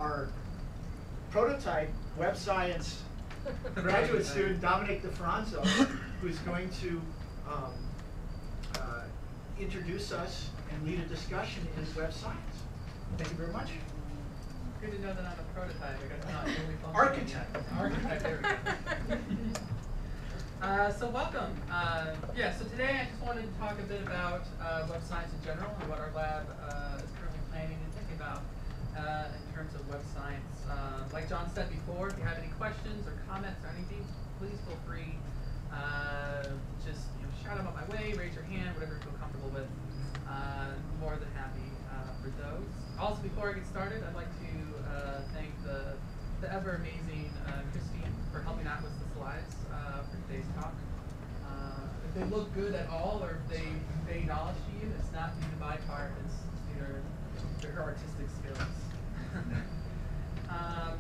our prototype web science graduate student, Dominic DiFranzo, who's going to introduce us and lead a discussion in web science. Thank you very much. Good to know that I'm a prototype. I guess not fully functioning Architect. yet. Architect, there we go. So welcome. So today I just wanted to talk a bit about web science in general and what our lab is currently planning and thinking about in terms of web science. Like John said before, if you have any questions or comments or anything, please feel free. Just shout them up my way, raise your hand, whatever you feel comfortable with. More than happy for those. Also, before I get started, I'd like to thank the ever amazing Christine for helping out with the slides for today's talk. If they look good at all, or if they convey knowledge to you, it's not due to my part, it's due to her artistic skills.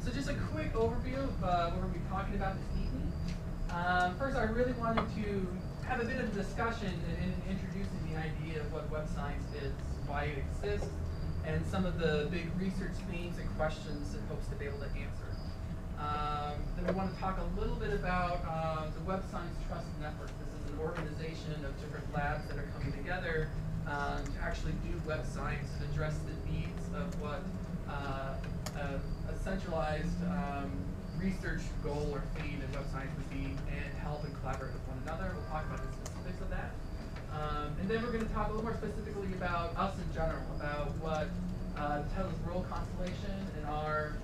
So just a quick overview of what we'll be talking about this evening. First, I really wanted to have a bit of a discussion in introducing the idea of what web science is, why it exists, and some of the big research themes and questions it hopes to be able to answer. Then we want to talk a little bit about the Web Science Trust Network. This is an organization of different labs that are coming together to actually do web science and address the needs of what a centralized research goal or theme in web science would be, and help and collaborate with one another. We'll talk about the specifics of that. And then we're going to talk a little more specifically about us in general, about what the Tesla's World Constellation and our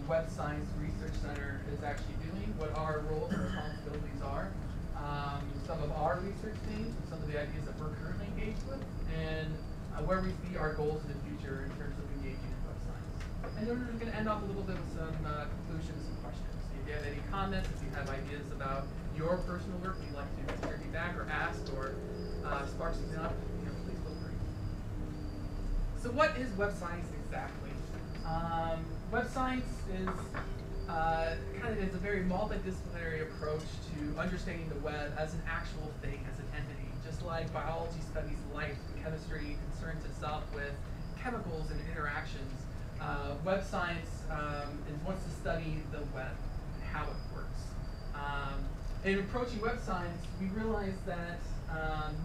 Web Science Research Center is actually doing, what our roles and responsibilities are, some of our research themes, and some of the ideas that we're currently engaged with, and where we see our goals in the future in terms of engaging in web science. And then we're going to end off a little bit with some conclusions and questions. If you have any comments, if you have ideas about your personal work you'd like to contribute back or ask or spark something up, please feel free. So what is web science exactly? Web science is is a very multidisciplinary approach to understanding the web as an actual thing, as an entity. Just like biology studies life, chemistry concerns itself with chemicals and interactions. Web science wants to study the web and how it works. In approaching web science, we realize that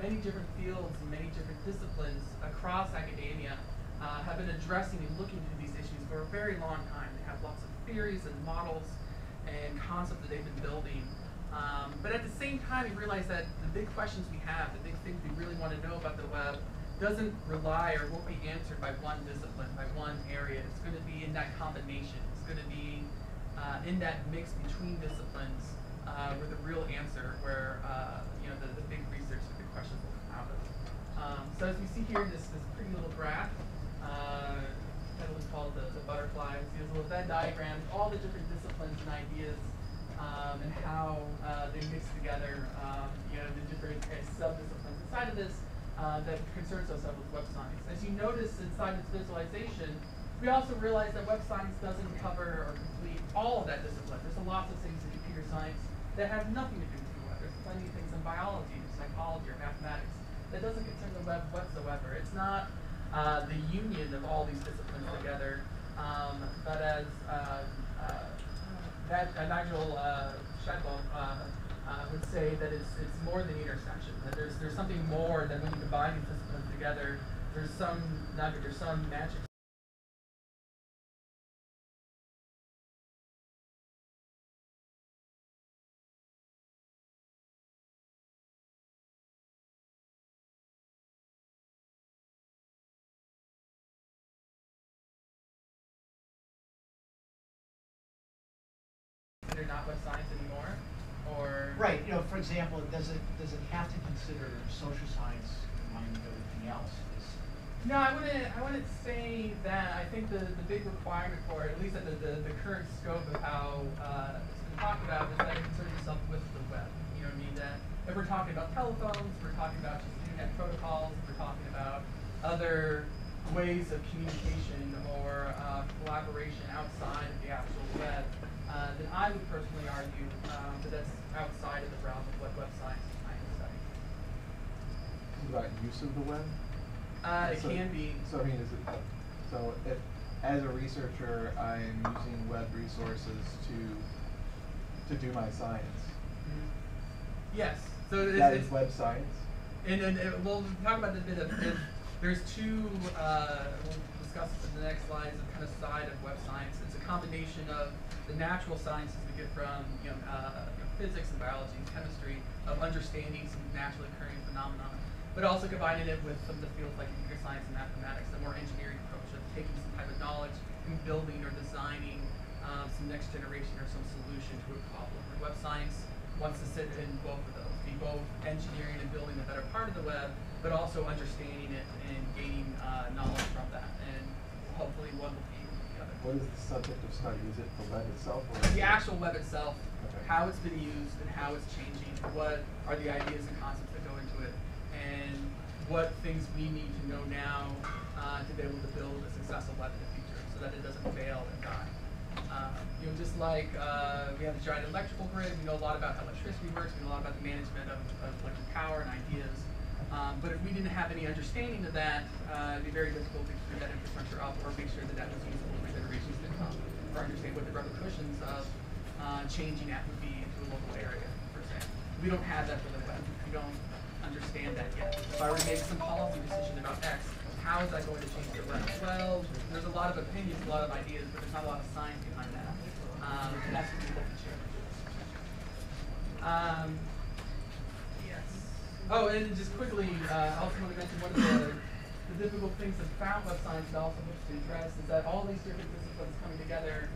many different fields and many different disciplines across academia have been addressing and looking into these issues for a very long time. They have lots of theories and models and concepts that they've been building. But at the same time, we realize that the big questions we have, the big things we really want to know about the web, doesn't rely or won't be answered by one discipline, by one area. It's going to be in that combination. It's going to be in that mix between disciplines where the real answer, where the big research, the big questions will come out of. So as we see here in this pretty little graph, that was called the butterfly. We see this little Venn diagram, all the different disciplines and ideas and how they mix together, the different sub-disciplines inside of this that concerns ourselves with web science. As you notice inside this visualization, we also realize that web science doesn't cover or complete all of that discipline. There's lots of things in computer science that have nothing to do with the web. There's plenty of things in biology, or psychology, or mathematics that doesn't concern the web whatsoever. It's not the union of all these disciplines together, but as Nigel Shadwell would say, that it's more than intersection. That there's something more that when you combine these disciplines together, there's some nugget, there's some magic. They're not web science anymore, or Right. For example, does it have to consider social science combined with everything else? No, I wouldn't say that. I think the big requirement for it, at least at the current scope of how it's been talked about, is that it concerns itself with the web. You know what I mean? That if we're talking about telephones, we're talking about just internet protocols, we're talking about other ways of communication or collaboration outside of the actual web, then I would personally argue that that's outside of the realm of what web science is trying to study. About use of the web? It can be. So I mean, is it so if as a researcher, I'm using web resources to do my science. Yes. So That it's is web science. And we'll talk about this a bit of there's two, we'll discuss in the next slides, the kind of side of web science. It's a combination of the natural sciences we get from physics and biology and chemistry, of understanding some naturally occurring phenomena, but also combining it with some of the fields like computer science and mathematics, the more engineering approach of taking some type of knowledge and building or designing some next generation or some solution to a problem. And web science wants to sit in both of those, be both engineering and building a better part of the web, but also understanding it and gaining knowledge from that. And hopefully one will be the other. What is the subject of study? Is it the web itself? Or The actual web itself, okay. how it's been used and how it's changing, what are the ideas and concepts that go into it, and what things we need to know now to be able to build a successful web in the future so that it doesn't fail and die. Just like we have a giant electrical grid, we know a lot about how electricity works, we know a lot about the management of electric power and ideas. But if we didn't have any understanding of that, it'd be very difficult to keep that infrastructure up or make sure that that was usable for generations to come, or understand what the repercussions of changing that would be into a local area, per se. We don't have that for the web. We don't understand that yet. If I were to make some policy decision about X, how is that going to change the web? Well, there's a lot of opinions, a lot of ideas, but there's not a lot of science behind that. And that's what we look to share. Yes. Oh, and just quickly, I also want to mention one of the difficult things about web science that also looks to address is that all these different disciplines coming together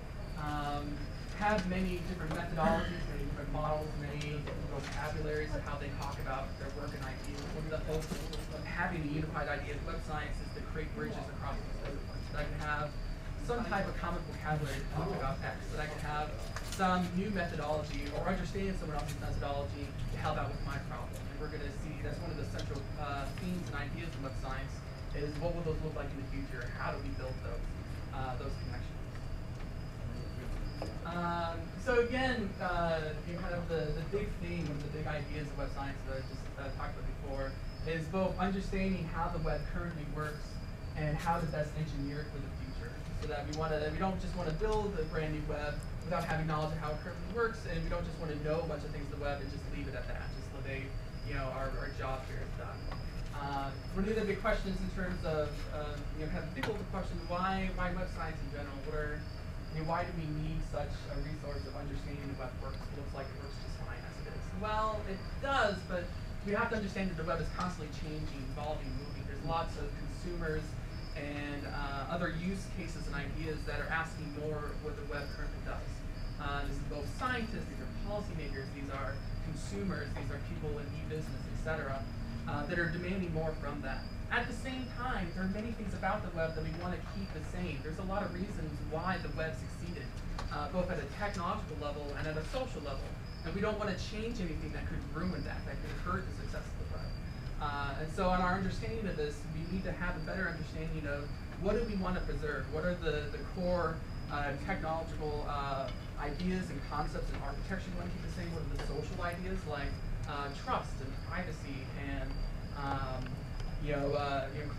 have many different methodologies, many different models, many different vocabularies of how they talk about their work and ideas. One of the hopes of having a unified idea of web science is to create bridges across these disciplines. That I can have some type of common vocabulary to talk about X, that I can have some new methodology or understand someone else's methodology to help out with my problem. And we're going to see that's one of the central themes and ideas in web science is what will those look like in the future? How do we build those connections? So again, kind of the big theme, one of the big ideas of web science that I just talked about before is both understanding how the web currently works and how to best engineer it for the future. So that we don't just want to build a brand new web without having knowledge of how it currently works, and we don't just want to know a bunch of things of the web and just leave it at that, just so they, our job here is done. One of the big questions in terms of, kind of think of the question, why web science in general? Why do we need such a resource of understanding the web works? It looks like it works just fine as it is. Well, it does, but we have to understand that the web is constantly changing, evolving, moving. There's lots of consumers and other use cases and ideas that are asking more what the web currently does. This is both scientists, these are policymakers, these are consumers, these are people in e-business, etc., that are demanding more from that. At the same time, there are many things about the web that we want to keep the same. There's a lot of reasons why the web succeeded, both at a technological level and at a social level. And we don't want to change anything that could ruin that could hurt the success of the web. And so in our understanding of this, we need to have a better understanding of what do we want to preserve? What are the core technological ideas and concepts and architecture we want to keep the same? What are the social ideas like trust and privacy and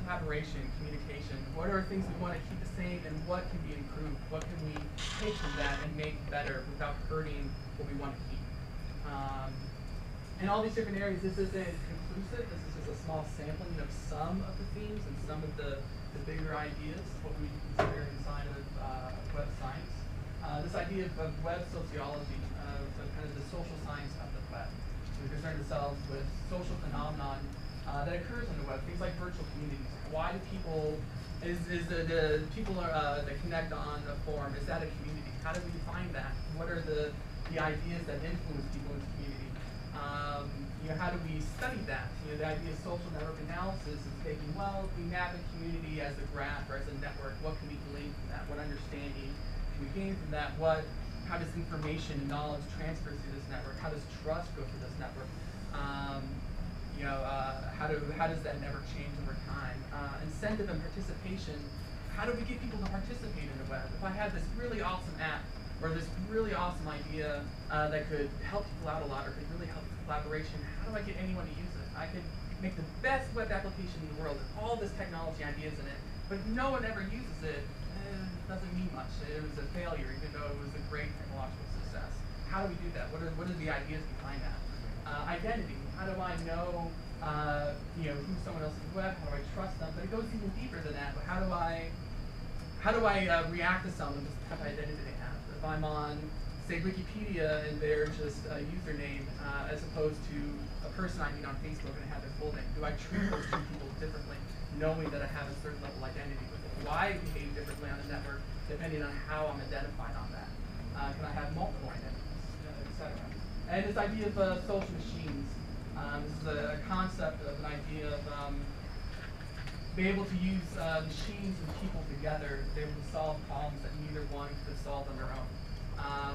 collaboration, communication? What are things we want to keep the same and what can be improved? What can we take from that and make better without hurting what we want to keep? In all these different areas, this isn't conclusive. This is just a small sampling of some of the themes and some of the bigger ideas, what we consider inside of web science. This idea of web sociology, so kind of the social science of the web. We concern ourselves with social phenomenon that occurs on the web, things like virtual communities. Why do people, the people that connect on a forum, is that a community? How do we define that? What are the ideas that influence people in the community? How do we study that? The idea of social network analysis is taking, we map a community as a graph or as a network. What can we glean from that? What understanding can we gain from that? How does information and knowledge transfer through this network? How does trust go through this network? How does that never change over time? Incentive and participation. How do we get people to participate in the web? If I have this really awesome app or this really awesome idea that could help people out a lot or could really help with collaboration, how do I get anyone to use it? I could make the best web application in the world with all this technology ideas in it, but if no one ever uses it, doesn't mean much. It was a failure, even though it was a great technological success. How do we do that? What are the ideas behind that? Identity. How do I know, who someone else is with? How do I trust them? But it goes even deeper than that. But how do I react to someone with the type of identity they have? If I'm on, say, Wikipedia and they're just a username, as opposed to a person I meet on Facebook and I have their full name, do I treat those two people differently, knowing that I have a certain level of identity with it? Do I behave differently on the network depending on how I'm identified on that? Can I have multiple identities, etc.? And this idea of social machines. This is a concept of an idea of being able to use machines and people together to be able to solve problems that neither one could have solved on their own.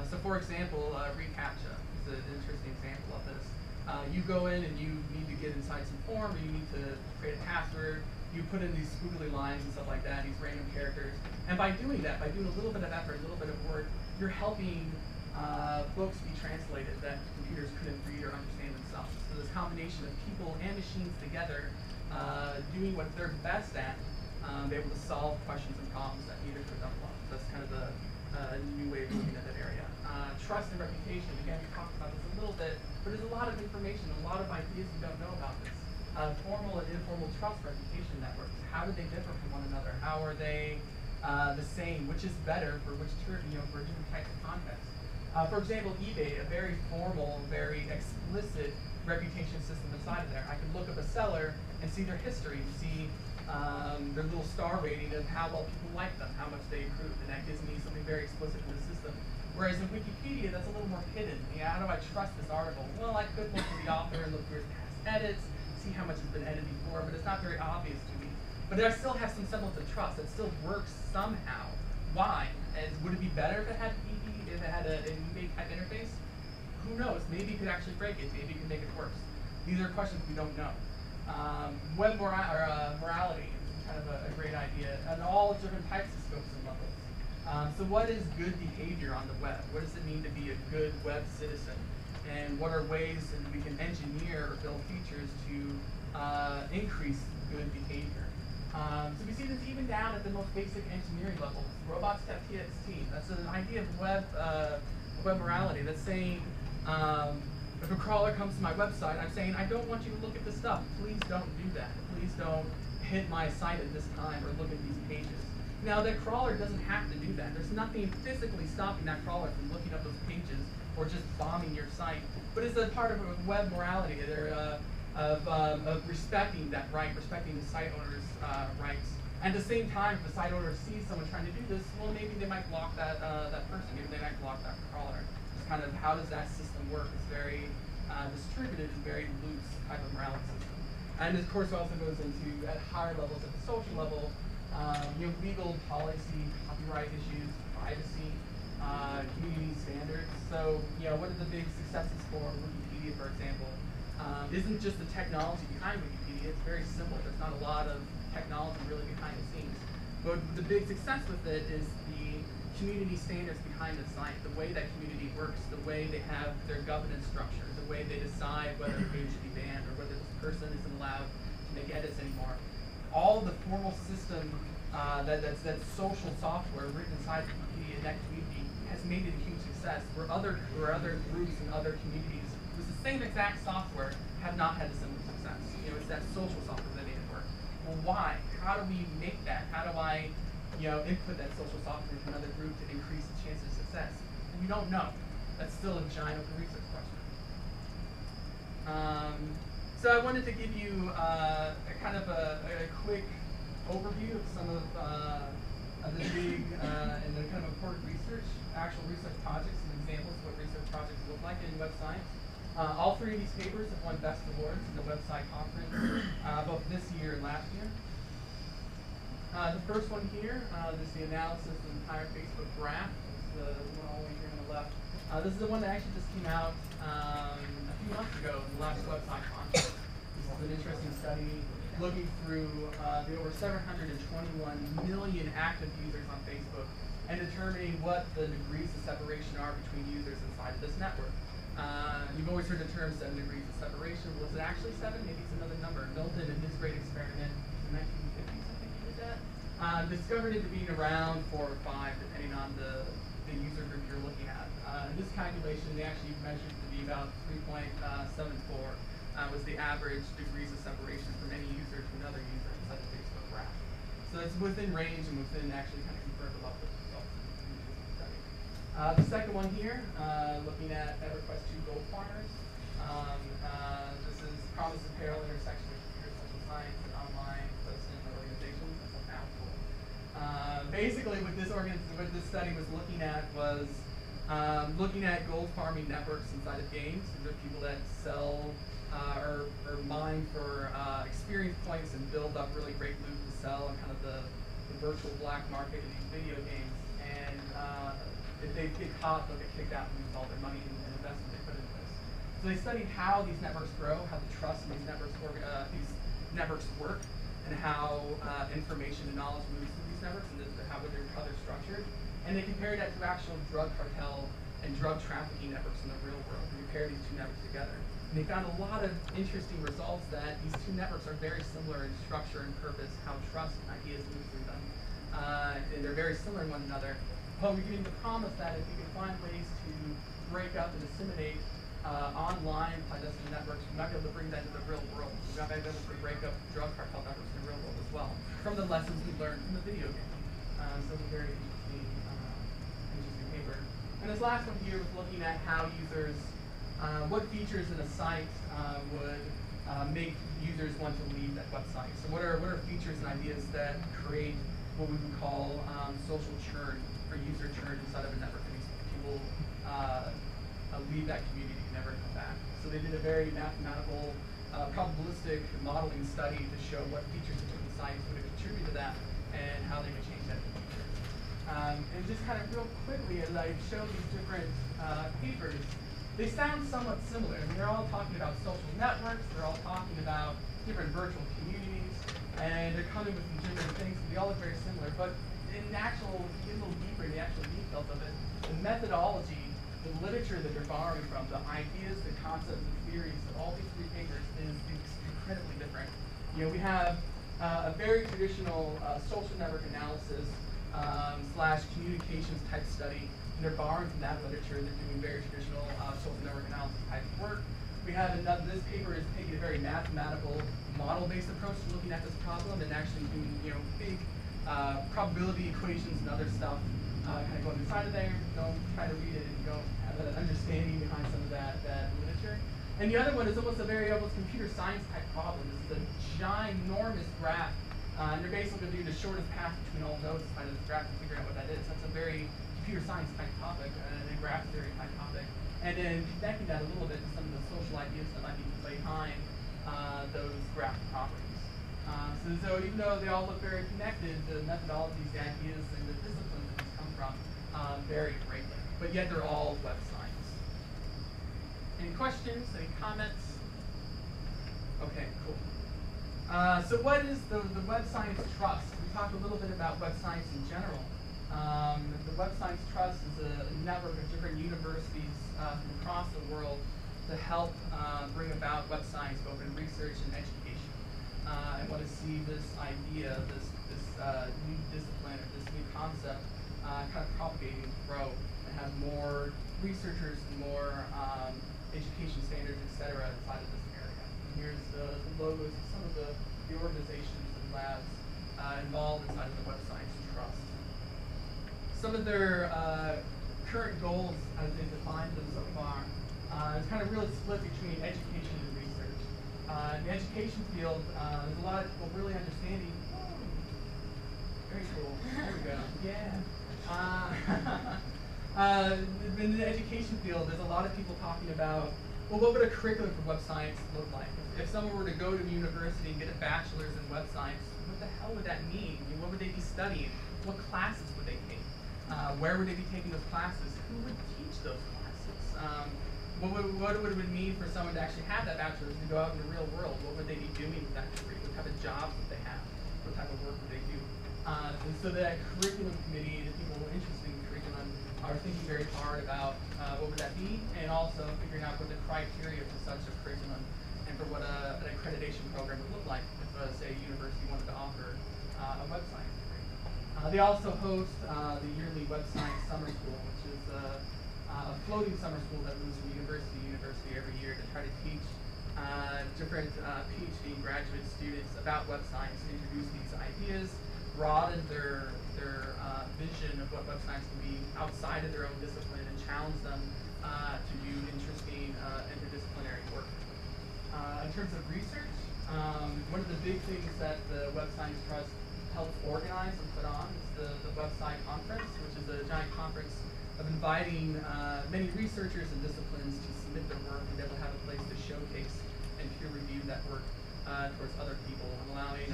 So for example, reCAPTCHA is an interesting example of this. You go in and you need to get inside some form, or you need to create a password. You put in these squiggly lines and stuff like that, these random characters. And by doing that, by doing a little bit of effort, a little bit of work, you're helping books be translated that computers couldn't read or understand themselves. So this combination of people and machines together doing what they're best at, be able to solve questions and problems that neither could have done. So that's kind of a new way of looking at that area. Trust and reputation, again, we talked about this a little bit, but there's a lot of information, a lot of ideas we don't know about this. Formal and informal trust reputation networks, how do they differ from one another? How are they the same? Which is better for which for different types of contexts? For example, eBay, a very formal, very explicit reputation system inside of there. I can look up a seller and see their history, see their little star rating of how well people like them, how much they approved, and that gives me something very explicit in the system. Whereas in Wikipedia, that's a little more hidden. Yeah, how do I trust this article? Well, I could look at the author and look through his past edits, see how much has been edited before, but it's not very obvious to me. But I still have some semblance of trust. It still works somehow. Why? And would it be better if it had an eBay type interface? Who knows? Maybe it could actually break it. Maybe it could make it worse. These are questions we don't know. Web morality is kind of a great idea, and all different types of scopes and levels. So what is good behavior on the web? What does it mean to be a good web citizen? And what are ways that we can engineer or build features to increase good behavior? So we see this even down at the most basic engineering level. Robots.txt, that's an idea of web morality that's saying, if a crawler comes to my website, I'm saying, I don't want you to look at this stuff. Please don't do that. Please don't hit my site at this time or look at these pages. Now, that crawler doesn't have to do that. There's nothing physically stopping that crawler from looking up those pages or just bombing your site. But it's a part of web morality of respecting that right, respecting the site owner's rights. And at the same time, if the site owner sees someone trying to do this, well, maybe they might block that person. Maybe they might block that crawler. It's kind of, how does that system work? It's very distributed and very loose type of morality system. And of course, it also goes into, at higher levels, at the social level, legal policy, copyright issues, privacy, community standards. So, what are the big successes for Wikipedia, for example? Isn't just the technology behind Wikipedia. It's very simple. There's not a lot of technology really behind the scenes. But the big success with it is the community standards behind the site, the way that community works, the way they have their governance structure, the way they decide whether a page should be banned or whether this person isn't allowed to make edits anymore. All of the formal system that's social software written inside Wikipedia and that community has made it a huge success, where other groups and other communities with the same exact software have not had a similar success. It's that social software that made it work. Well, why? How do we make that? How do I input that social software into another group to increase the chance of success? We don't know. That's still a giant open research question. So I wanted to give you a quick overview of some of the big and the kind of important actual research projects and examples of what research projects look like in web science. All three of these papers have won Best Awards in the website conference, both this year and last year. The first one here is the analysis of the entire Facebook graph. It's the one all the way here on the left. This is the one that actually just came out a few months ago in the last website conference. This is an interesting study looking through the over 721 million active users on Facebook and determining what the degrees of separation are between users inside of this network. You've always heard the term 7 degrees of separation. Was it actually 7? Maybe it's another number. Milton, in his great experiment in the 1950s, I think he did that. discovered it to be around 4 or 5, depending on the user group you're looking at. In this calculation, they actually measured to be about 3.74 was the average degrees of separation from any user to another user inside the Facebook graph. So it's within range and within actually kind of confirmed a lot of the results in the study. The second one here, looking at request to gold farmers. This is promise apparel intersection with computer social science and online person organizations. That's a mouthful. Basically, what this study was looking at was looking at gold farming networks inside of games. These are people that sell or mine for experience points and build up really great loot to sell on kind of the virtual black market in these video games. And if they get caught, they'll get kicked out and lose all their money and investment they put into this. So they studied how these networks grow, how the trust in these networks work, and how information and knowledge moves through these networks and how they're structured. And they compared that to actual drug cartel and drug trafficking networks in the real world. They compared these two networks together. And they found a lot of interesting results that these two networks are very similar in structure and purpose, how trust and ideas move through them. And they're very similar in one another. But we're giving the promise that if we can find ways to break up and disseminate online clandestine networks, we might be able to bring that into the real world. We might be able to break up drug cartel networks in the real world as well, from the lessons we learned from the video game. So it's a very interesting paper. And this last one here was looking at how users, what features in a site would make users want to leave that website. So what are features and ideas that create what we would call social churn or user churn inside of a network? And these people leave that community and never come back. So they did a very mathematical, probabilistic modeling study to show what features of different sites would contribute to that and how they would change that in the future. And just kind of real quickly, as I show these different papers, they sound somewhat similar. I mean, they're all talking about social networks, they're all talking about different virtual communities, and they're coming with different things, and they all look very similar. But in actual, get a little deeper in the actual details of it, the methodology, the literature that they're borrowing from, the ideas, the concepts, and theories of all these three papers is incredibly different. You know, we have a very traditional social network analysis / communications type study. And they're borrowing from that literature. They're doing very traditional social network analysis type work. We have another, this paper is taking a very mathematical model-based approach to looking at this problem and actually doing, you know, big probability equations and other stuff kind of going inside of there. Don't try to read it and don't have an understanding behind some of that literature. And the other one is almost computer science type problem. This is a ginormous graph. And they're basically doing the shortest path between all nodes to find this graph and figure out what that is. That's a very computer science type topic and a graph theory type topic. And then connecting that a little bit to some of the social ideas that might be behind those graph properties. So even though they all look very connected, the methodologies, the ideas, and the disciplines that these come from vary greatly. But yet they're all web science. Any questions? Any comments? Okay, cool. So what is the Web Science Trust? We talked a little bit about web science in general. The Web Science Trust is a network of different universities from across the world to help bring about web science, both in research and education. And want to see this idea, this new discipline, or this new concept kind of propagate and grow and have more researchers and more education standards, et cetera, inside of this area. And here's the logos of some of the organizations and labs involved inside of the Web Science Trust. Some of their current goals as they've defined them so far is kind of really split between education and research. In the education field, there's a lot of people really understanding. Very cool. There we go. Yeah. In the education field, there's a lot of people talking about, well, what would a curriculum for web science look like? If someone were to go to university and get a bachelor's in web science, what the hell would that mean? I mean, what would they be studying? What classes would they take? Where would they be taking those classes? Who would teach those classes? What would it mean for someone to actually have that bachelor's to go out in the real world? What would they be doing with that degree? What type of jobs would they have? What type of work would they do? And so that curriculum committee, the people who are interested in curriculum, are thinking very hard about what would that be, and also figuring out what the criteria for such a curriculum and for what an accreditation program would look like if, say, a university wanted to offer a web science degree. They also host the yearly Web Science Summer School, which is a floating summer school that moves from university to university every year to try to teach different PhD and graduate students about web science, introduce these ideas, broaden their vision of what web science can be outside of their own discipline, and challenge them to do interesting interdisciplinary work. In terms of research, one of the big things that the Web Science Trust helps organize and put on is the WebSci Conference, which is a giant conference of inviting many researchers and disciplines to submit their work and be able to have a place to showcase and peer review that work towards other people, and allowing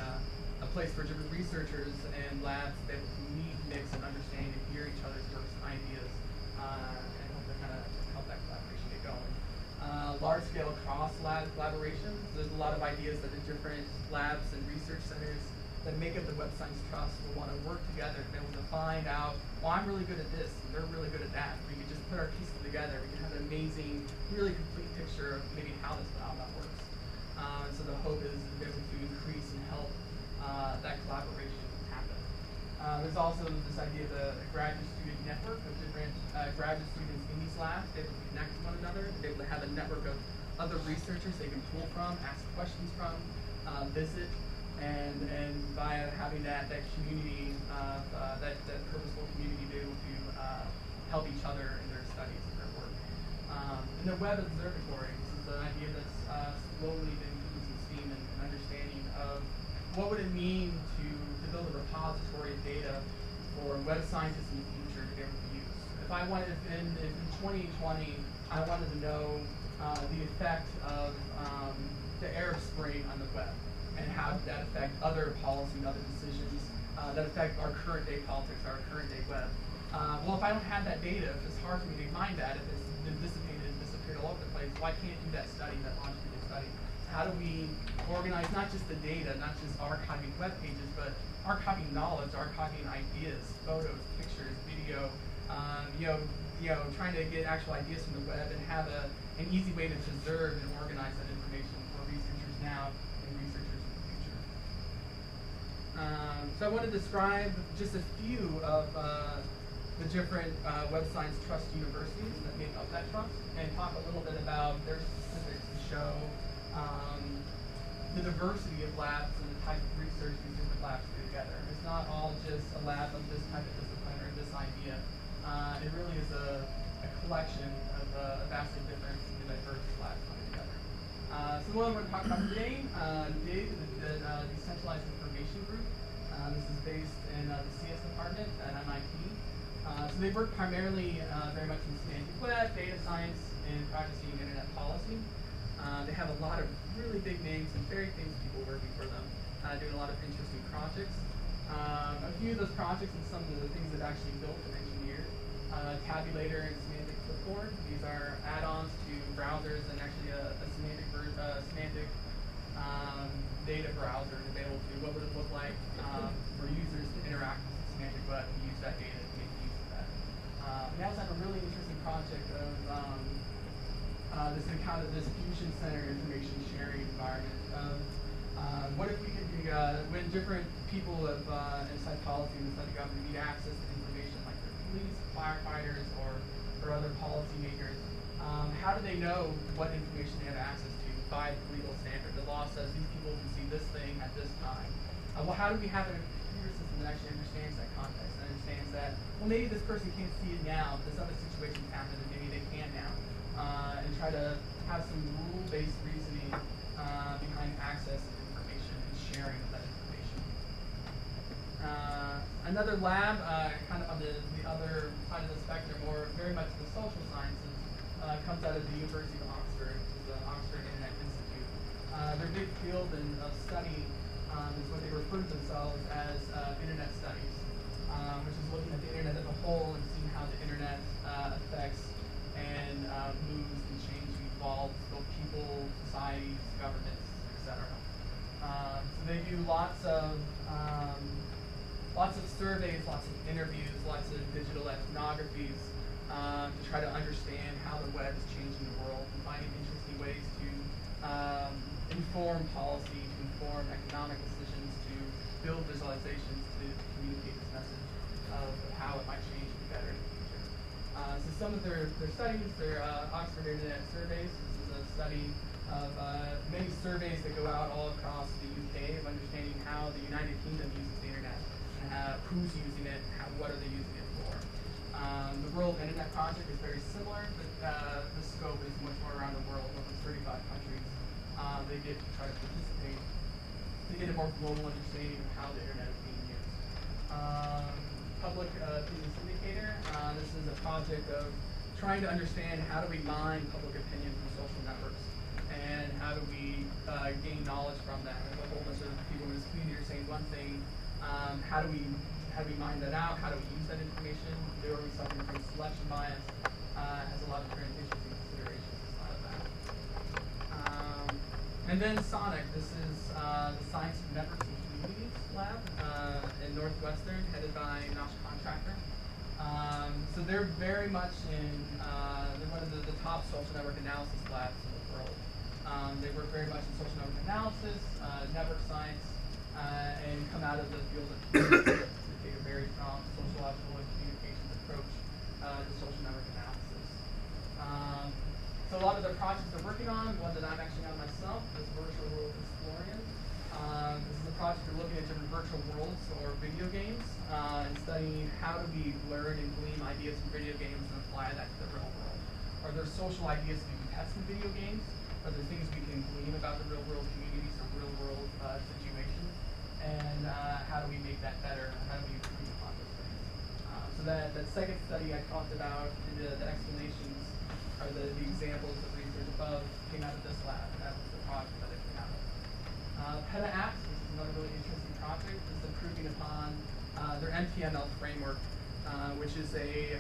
a place for different researchers and labs to be able to meet, mix, and understand and hear each other's works and ideas, and hope to kind of help that collaboration get going. Large-scale cross-lab collaborations. There's a lot of ideas that the different labs and research centers that make up the Web Science Trust will want to work together to be able to find out, well, I'm really good at this, and they're really good at that. We can just put our pieces together. We can have an amazing, really complete picture of maybe how this phenomenon works. So the hope is to be able to increase and help that collaboration happen. There's also this idea of a graduate student network of different graduate students in these labs, to be able to connect to one another, to be able to have a network of other researchers they can pull from, ask questions from, visit, and by having that community, that purposeful community, be able to help each other in their studies and their work. And the Web Observatory, this is an idea that's slowly been gaining some steam and understanding of what would it mean to build a repository of data for web scientists in the future to be able to use. If in 2020, I wanted to know the effect of the Arab Spring on the web, and how did that affect other policy and other decisions that affect our current day politics, our current day web. Well, if I don't have that data, if it's hard for me to find that, if it's been dissipated and disappeared all over the place, well, I can't do that study, that longitudinal study. How do we organize not just the data, not just archiving web pages, but archiving knowledge, archiving ideas, photos, pictures, video, trying to get actual ideas from the web and have an easy way to preserve and organize that information for researchers now and researchers in the future. So I want to describe just a few of the different Web Science Trust universities that make up that trust, and talk a little bit about their specifics to show the diversity of labs and the type of research these different labs do together. It's not all just a lab of this type of discipline or this idea. It really is a collection of vastly different and diverse labs coming together. So the one I'm going to talk about today, DIG, the Decentralized Information Group. This is based in the CS department at MIT. So they work primarily very much in semantic web, data science, and privacy and internet policy. They have a lot of really big names and very famous people working for them, doing a lot of interesting projects. A few of those projects and some of the things they've actually built and engineered. Tabulator and semantic clipboard. These are add-ons to browsers, and actually a semantic data browser to be able to, what would it look like for users to interact with the semantic web and use that data to make use of that. We also have a really interesting project of this fusion center information sharing environment. What if we could be, when different people of inside policy and inside the government need access to information, like their police, firefighters, or other policymakers, how do they know what information they have access to by the legal standard? The law says these people can see this thing at this time. Well, how do we have a computer system that actually understands that context and understands that, well, maybe this person can't see it now, but this other situation's happened, and maybe they can now, and try to have some rule-based reasoning behind access to information and sharing of that information. Another lab, kind of on the other side of the spectrum, or very much the social sciences, comes out of the University of Oxford, which is the Oxford Internet Institute. Their big field of study is what they refer to themselves as internet studies, which is looking at the internet as a whole and seeing how the internet affects and moves and changes and evolves both people, societies, governments, etc. So they do lots of surveys, lots of interviews, lots of digital ethnographies to try to understand how the web is changing the world and finding interesting ways to inform policy, to inform economic decisions, to build visualizations, to communicate message of how it might change to be better in the future. So some of their studies, their Oxford Internet surveys. This is a study of many surveys that go out all across the UK of understanding how the United Kingdom uses the internet, and who's using it, what are they using it for. The World Internet Project is very similar, but the scope is much more around the world, over 35 countries. They get to try to participate to get a more global understanding of how the internet is being used. Public Opinion Indicator. This is a project of trying to understand how do we mine public opinion from social networks, and how do we gain knowledge from that. There's a whole bunch of people in this community are saying one thing. How do we mine that out? How do we use that information? Are we suffering from selection bias? Has a lot of different issues and considerations inside of that. And then Sonic. This is the Science of Networks and Communities Lab in Northwestern, headed by Nash Contractor. So they're very much they're one of the top social network analysis labs in the world. They work very much in social network analysis, network science, and come out of the field of communications. They take a very strong sociological and communications approach to social network analysis. So a lot of the projects they're working on, one that I'm actually on myself, is Virtual World Historian. This is a project we're looking at different virtual worlds or video games and studying how do we learn and glean ideas from video games and apply that to the real world. Are there social ideas we can test in video games? Are there things we can glean about the real world communities or real world situations? And how do we make that better? How do we improve upon those things? So that second study I talked about, the explanations are the examples of research above came out of this lab. That was the project that it came out of. PETA Apps, this is another really interesting project. This is improving upon their MTML framework, which is a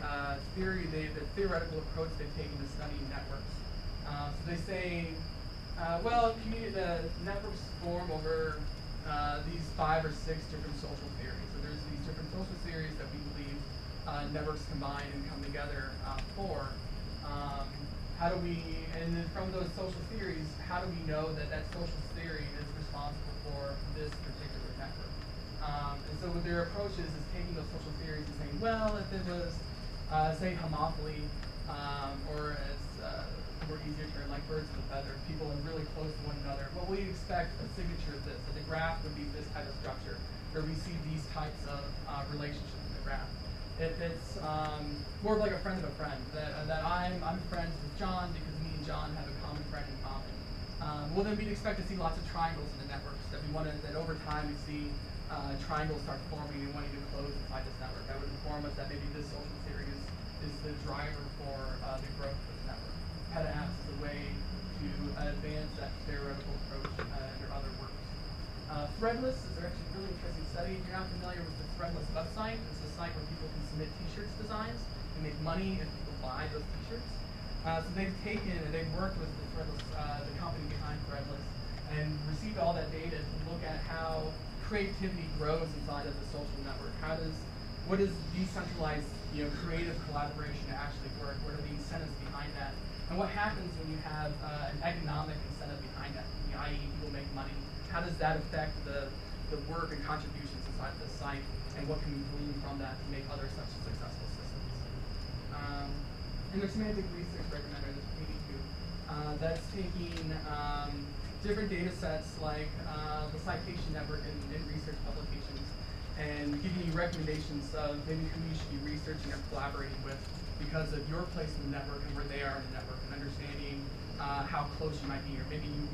theoretical approach they've taken to studying networks. So they say, the networks form over these 5 or 6 different social theories. So there's these different social theories that we believe networks combine and come together for. How do we, and then from those social theories, how do we know that that social theory is responsible for this particular network? And so what their approach is taking those social theories and saying, well, if it was, say, homophily, or as more easier term, like birds of a feather, people are really close to one another, well, we expect a signature of this. So the graph would be this type of structure, where we see these types of relationships in the graph. If it's more like a friend of a friend, that I'm friends with John because me and John have a common friend in common. Well, then we'd expect to see lots of triangles in the networks. That over time we see triangles start forming and wanting to close inside this network. That would inform us that maybe this social theory is the driver for the growth of this network. PETA Apps is a way to advance that theoretical approach in their other works. Threadless is actually a really interesting study. If you're not familiar with the Threadless website, it's a site where people can submit t-shirts designs and make money if people buy those t-shirts. So they've taken and they've worked with the Threadless, the company behind Threadless, and received all that data to look at how creativity grows inside of the social network. What does decentralized, creative collaboration actually work? What are the incentives behind that? And what happens when you have an economic incentive behind that, i.e. people make money? How does that affect the work and contributions inside the site, and what can we glean from that to make other such successful systems? And there's semantic research recommender, this PV2, that's taking different data sets like the citation network in research publications, and giving you recommendations of maybe who you should be researching or collaborating with because of your place in the network and where they are in the network, and understanding how close you might be, or maybe you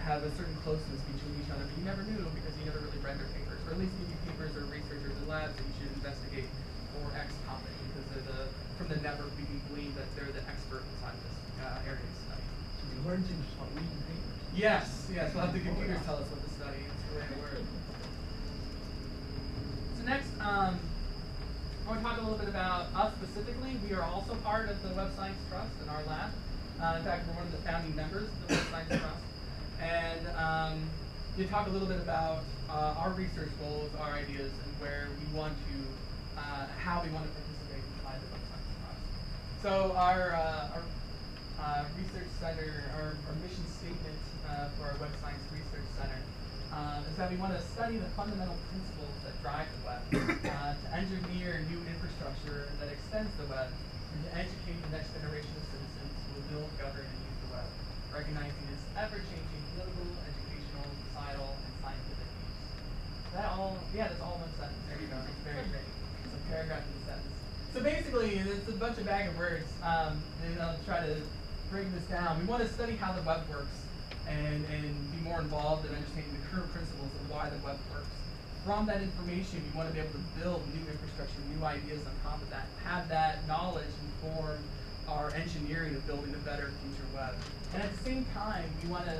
have a certain closeness between each other, but you never knew because you never really read their papers, or at least maybe papers or researchers in labs that you should investigate for X topic, because from the network we can glean that they're the expert inside this area of study. So we learn things while reading papers. Yes, we'll have the computers tell us what to study. It's the way it works. So next, I want to talk a little bit about us specifically. We are also part of the Web Science Trust in our lab. In fact, we're one of the founding members of the Web Science Trust. And you talk a little bit about our research goals, our ideas, and where we want to, how we want to participate inside the Web Science Trust. So our research center, our mission statement for our Web Science Research Center is that we want to study the fundamental principles that drive the web, to engineer new infrastructure that extends the web, and to educate the next generation of citizens who will build, govern, and use the web, recognizing its ever-changing political, educational, societal, and scientific needs. That all, yeah, that's all one sentence. There you go. It's very great. It's a paragraph in a sentence. So basically, it's a bunch of bag of words, and I'll try to break this down. We want to study how the web works and be more involved in understanding the current principles of why the web works. From that information, we want to be able to build new infrastructure, new ideas on top of that, have that knowledge inform our engineering of building a better future web. And at the same time, we want to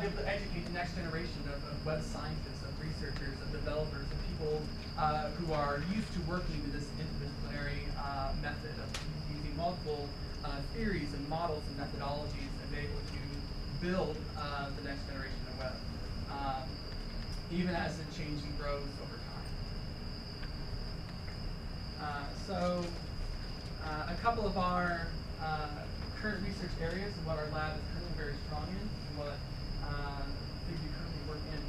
be able to educate the next generation of web scientists, of researchers, of developers, of people who are used to working with this interdisciplinary method of using multiple theories and models and methodologies and be able to build the next generation of web, even as it changes and grows over time. So a couple of our current research areas and what our lab is currently very strong in and what things we currently work in.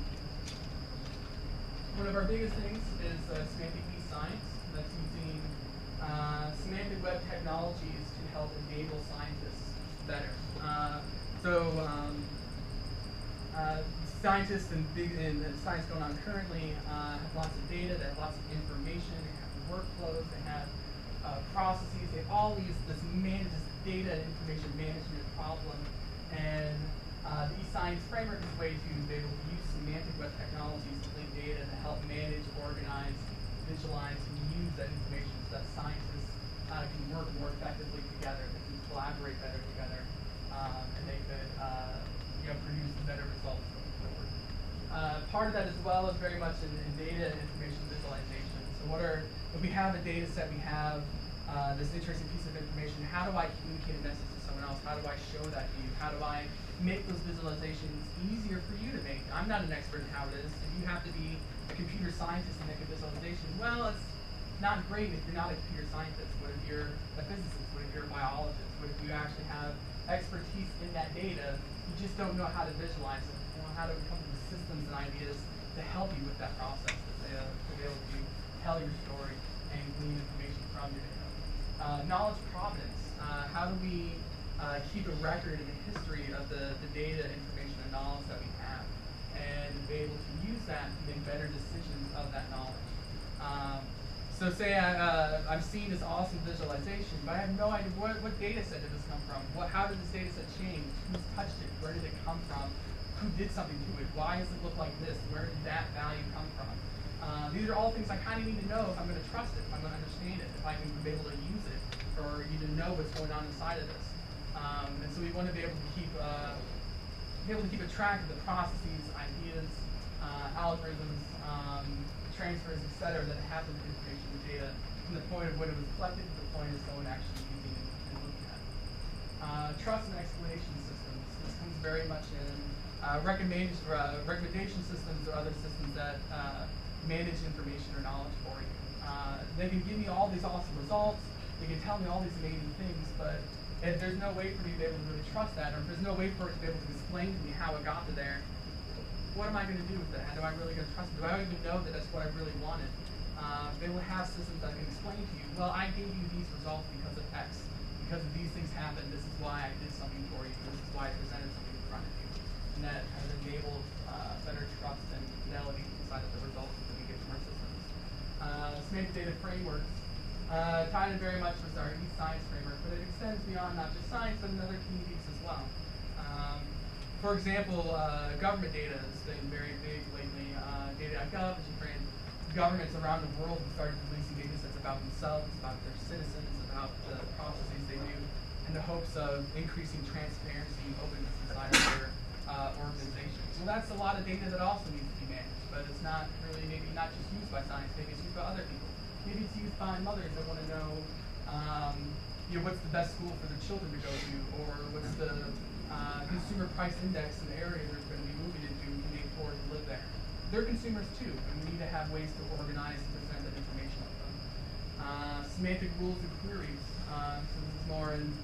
One of our biggest things is semantic e-science. That's using semantic web technologies to help enable scientists better. Scientists and science going on currently have lots of data, they have lots of information, they have workflows, they have processes, they have all this data and information management problem. And the e-science framework is a way to be able to use semantic web technologies to link data to help manage, organize, visualize, and use that information so that scientists can work more effectively together, they can collaborate better together, and they could produce better results going forward. Part of that as well is very much in data and information visualization. So if we have a data set, we have this interesting piece of information, how do I communicate a message to someone else? How do I show that to you? How do I make those visualizations easier for you to make? I'm not an expert in how it is. If you have to be a computer scientist to make a visualization, well, it's not great if you're not a computer scientist. What if you're a physicist? What if you're a biologist? What if you actually have expertise in that data? You just don't know how to visualize it. You know, how to come up with systems and ideas to help you with that process, to be able to tell your story and glean information from your data. Knowledge provenance. How do we keep a record and a history of the data, information, and knowledge that we have, and be able to use that to make better decisions of that knowledge. So say I'm seeing this awesome visualization, but I have no idea what data set did this come from? How did this data set change? Who's touched it? Where did it come from? Who did something to it? Why does it look like this? Where did that value come from? These are all things I kind of need to know if I'm going to trust it, if I'm going to understand it, if I can be able to use it, or even know what's going on inside of this. And so we want to be able to keep a track of the processes, ideas, algorithms, transfers, etc., that happen to information and data from the point of when it was collected to the point of someone actually using it and looking at it. Trust and explanation systems. This comes very much in recommendation systems or other systems that manage information or knowledge for you. They can give me all these awesome results, they can tell me all these amazing things, but if there's no way for me to be able to really trust that, or if there's no way for it to be able to explain to me how it got to there, what am I going to do with that? How do I really going to trust it? Do I even know that that's what I really wanted? They will have systems that can explain to you, well, I gave you these results because of X. Because of these things happened, this is why I did something for you. This is why I presented something in front of you. And that has enabled better trust and fidelity inside of the results that we get from our systems. Semantic data frameworks tied in very much with our e-science framework, but it extends beyond not just science, but in other communities as well. For example, government data has been very big lately. Data.gov, as you friend, governments around the world have started releasing data sets about themselves, about their citizens, about the processes they do, in the hopes of increasing transparency and openness inside of their organizations. Well, that's a lot of data that also needs to be managed, but it's not really maybe not just used by science, maybe it's used by other people. Maybe it's used by mothers that want to know, what's the best school for their children to go to, or what's the consumer price index in the area they're going to be moving into and can they afford to live there. They're consumers too, and we need to have ways to organize and present that information with them. Semantic rules and queries. So this is more in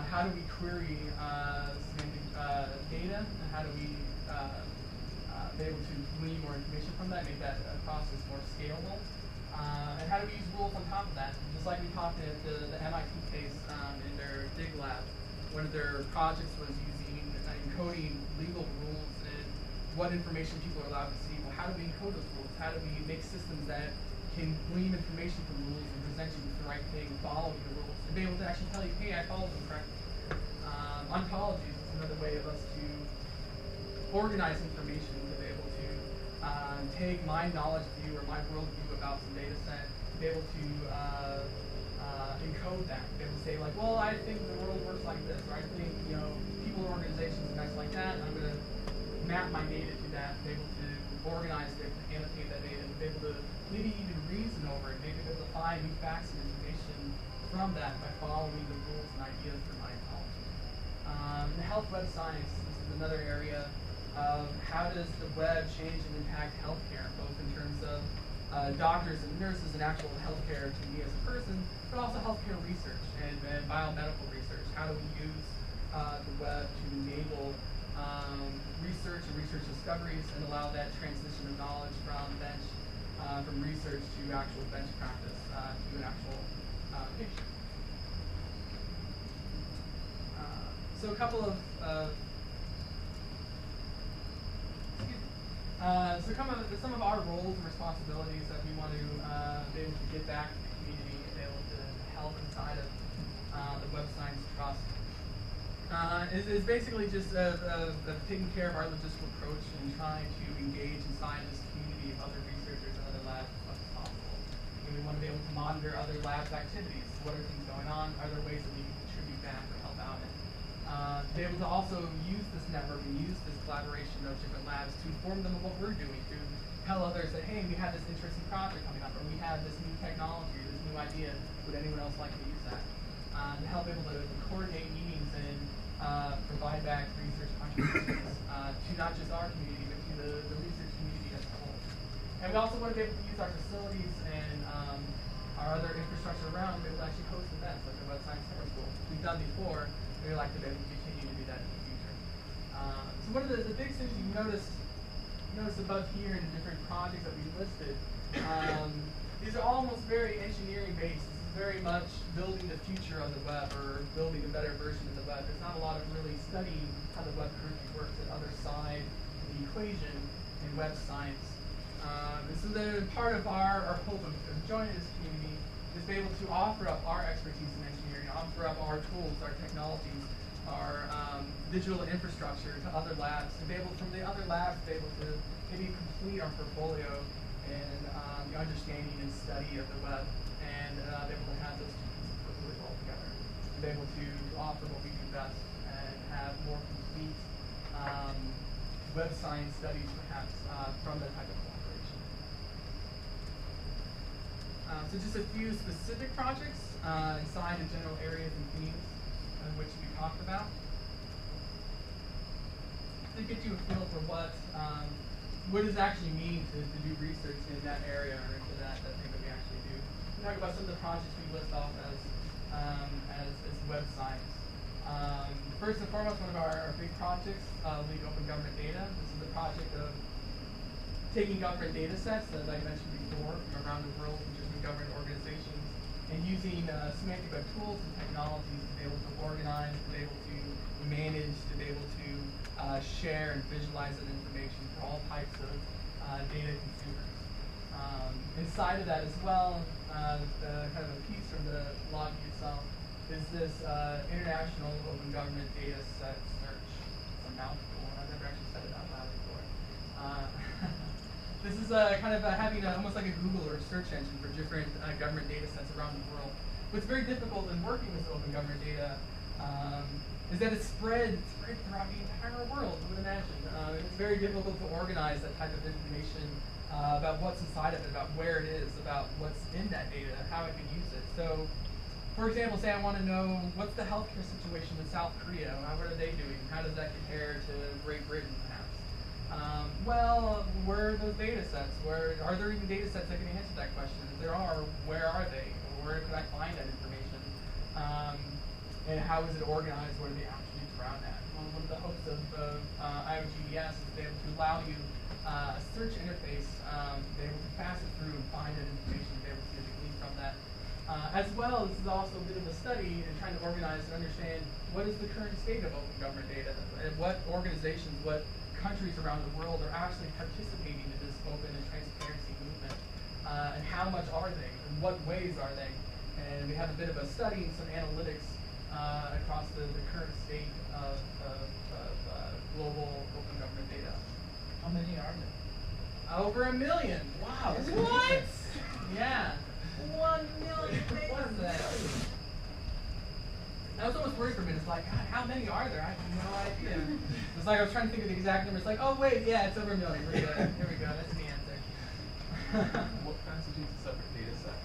how do we query semantic data, and how do we be able to glean more information from that, make that process more scalable. And how do we use rules on top of that? Just like we talked at the MIT case in their dig lab, one of their projects was using encoding legal rules and what information people are allowed to see. Well, how do we encode those rules? How do we make systems that can glean information from rules and present you with the right thing, following the rules, and be able to actually tell you, hey, I followed them correctly. Ontologies is another way of us to organize information, to be able to take my knowledge view or my world view about some data set, to be able to encode that, to be able to say like, well, I think the world works like this, or I think, you know, people or organizations are nice like that, and I'm going to map my data to that, be able to organize it, to annotate that data, and be able to maybe even reason over it, maybe be able to find new facts and information from that by following the rules and ideas from my ontology. The health web science, this is another area of how does the web change and impact healthcare, both in terms of doctors and nurses and actual healthcare to me as a person, but also healthcare research and biomedical research. How do we use the web to enable research and research discoveries and allow that transition of knowledge from research to actual bench practice to an actual patient. So a couple of some of our roles and responsibilities that we want to be able to get back to the community and be able to help inside of the Web Science Trust is basically just taking care of our logistical approach and trying to engage inside this community of other researchers and other labs as much as possible. And we want to be able to monitor other labs' activities. What are things going on? Are there ways that we can contribute back or help out in? To be able to also use this network and use this collaboration of different labs to inform them of what we're doing, to tell others that, hey, we have this interesting project coming up, or we have this new technology, or this new idea, would anyone else like to use that? To help able to coordinate meetings and provide back research contributions to not just our community, but to the research community as a whole. And we also want to be able to use our facilities and our other infrastructure around to be able to actually host events like the Web Science Summer School. We've done before, and we'd like to be able to continue to do that in the future. So one of the big things you notice above here in the different projects that we listed, these are almost very engineering based. This is very much building the future of the web or building a better version of the web. There's not a lot of really studying how the web currently works, that other side of the equation in web science. And so then part of our hope of joining this community is to be able to offer up our expertise in engineering, offer up our tools, our technologies, our digital infrastructure to other labs, to be able from the other labs to be able to maybe complete our portfolio and the understanding and study of the web, and be able to have those two pieces work really well together, to be able to offer what we do best and have more complete web science studies perhaps from that type of collaboration. So just a few specific projects inside the general areas and themes which we talked about. To get you a feel for what does it actually mean to do research in that area or into that thing that we actually do. We'll talk about some of the projects we list off as web science. First and foremost, one of our big projects, Lead Open Government Data. This is the project of taking government data sets, as I mentioned before, from around the world, from different government organizations, and using semantic web tools and technologies to be able to organize, to be able to manage, to be able to share and visualize that information for all types of data consumers. Inside of that as well, the kind of a piece from the lobby itself is this International Open Government Data Set Search. It's a mouthful, and I've never actually said it out loud before. This is kind of having almost like a Google or a search engine for different government data sets around the world. What's very difficult in working with open government data is that it's spread throughout the entire world, you would imagine. It's very difficult to organize that type of information about what's inside of it, about where it is, about what's in that data, how I can use it. So, for example, say I want to know what's the healthcare situation in South Korea, what are they doing, how does that compare to Great Britain, perhaps? Well, where are those data sets? Are there even data sets that can answer that question? If there are, where are they? Or where could I find that information? And how is it organized? What are the attributes around that? One of the hopes of IOGDS is to be able to allow you a search interface, be able to pass it through and find that information, be able to glean from that. As well, this is also a bit of a study in trying to organize and understand what is the current state of open government data, and what organizations, what countries around the world are actually participating in this open and transparency movement, and how much are they, in what ways are they? And we have a bit of a study and some analytics across the current state of global open government data. How many are there? Over 1 million. Wow, that's What? interesting. Yeah. 1 million data sets. I was almost worried for a minute. It's like, God, how many are there? I have no idea. It's like I was trying to think of the exact number. It's like, oh wait, yeah, it's over 1 million. We're good. Here we go. That's the answer. What constitutes a separate data set?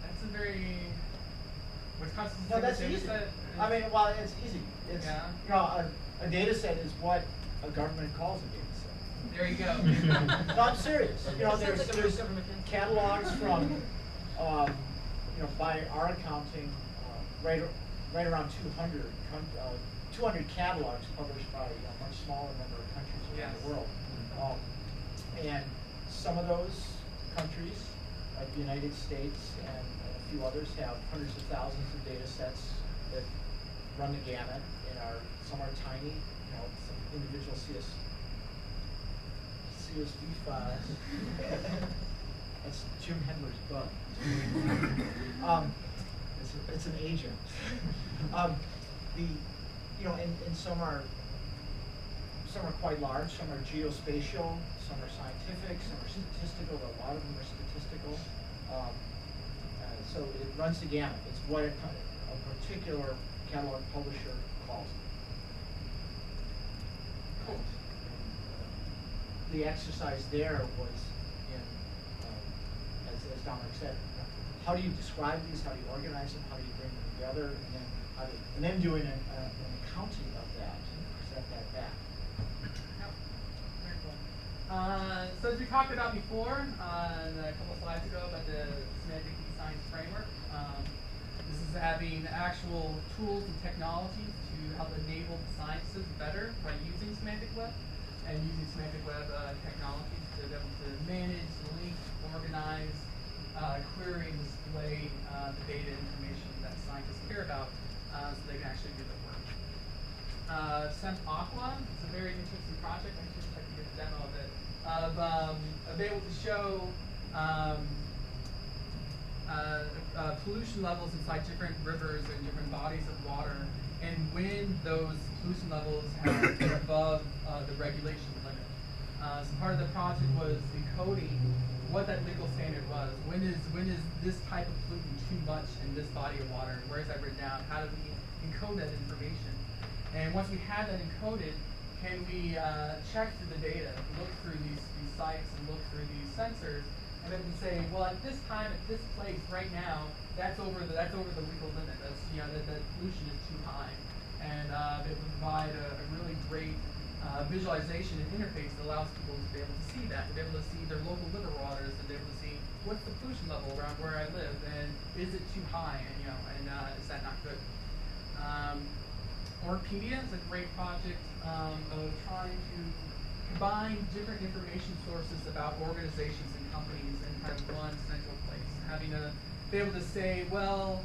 That's a very. What constitutes No, that's a data easy. set? I mean, well, it's easy. It's, Yeah. you know, a data set is what a government calls a data set. There you go. No, I'm serious. You know, Sounds like a there's government entity. catalogs from, you know, by our accounting, right around 200 catalogs published by a much smaller number of countries around Yes. the world. And some of those countries, like the United States and a few others, have hundreds of thousands of data sets that run the gamut and some are tiny, you know, some individual CSV files. That's Jim Hendler's bug. It's an agent. You know, and some are quite large. Some are geospatial. Some are scientific. Some are statistical. A lot of them are statistical. So it runs the gamut. It's what a particular catalog publisher calls it. Cool. The exercise there was in, as Dominic said, how do you describe these? How do you organize them? How do you bring them together? And then doing an accounting of that and present that back. Yep. Very cool. So as we talked about before, a couple of slides ago about the semantic e-science framework, this is having actual tools and technologies to help enable the sciences better by using semantic web and using semantic web technologies to be able to manage, link, organize, query, and display the data information that scientists care about so they can actually do their work. Semp Aqua is a very interesting project. I should check to get a demo of it. Of able to show pollution levels inside different rivers and different bodies of water, and when those pollution levels have been above the regulation limit. So part of the project was encoding what that legal standard was. When is this type of pollutant too much in this body of water? Where is that written down? How do we encode that information? And once we have that encoded, can we check through the data, look through these sites and look through these sensors, and then say, well, at this time, at this place, right now, that's over the legal limit. That's, you know, that pollution is too high, and it would provide a really great visualization and interface that allows people to be able to see that, to be able to see their local river waters, and be able to see what's the pollution level around where I live, and is it too high, and is that not good? Orpedia is a great project of trying to combine different information sources about organizations and companies in kind of one central place, having to be able to say, well,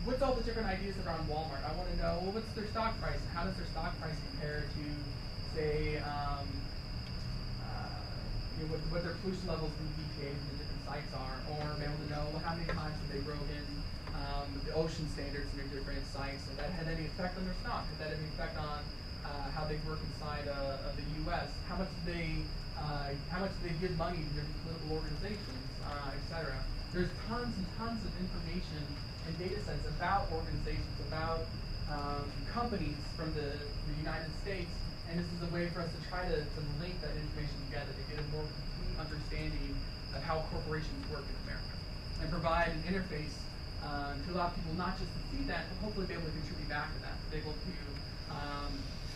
what's all the different ideas around Walmart? I want to know, well, what's their stock price, and how does their stock price compare to, say, what their pollution levels in the EPA from the different sites are, or be able to know, well, how many times have they broken the ocean standards in their different sites, and that had any effect on their stock? Had that any effect on how they work inside of the U.S.? How much do they give money to different political organizations, etc.? There's tons and tons of information and data sets about organizations, about companies from the United States, and this is a way for us to try to link that information together to get a more complete understanding of how corporations work in America, and provide an interface to allow people not just to see that, but hopefully be able to contribute back to that, to be able to,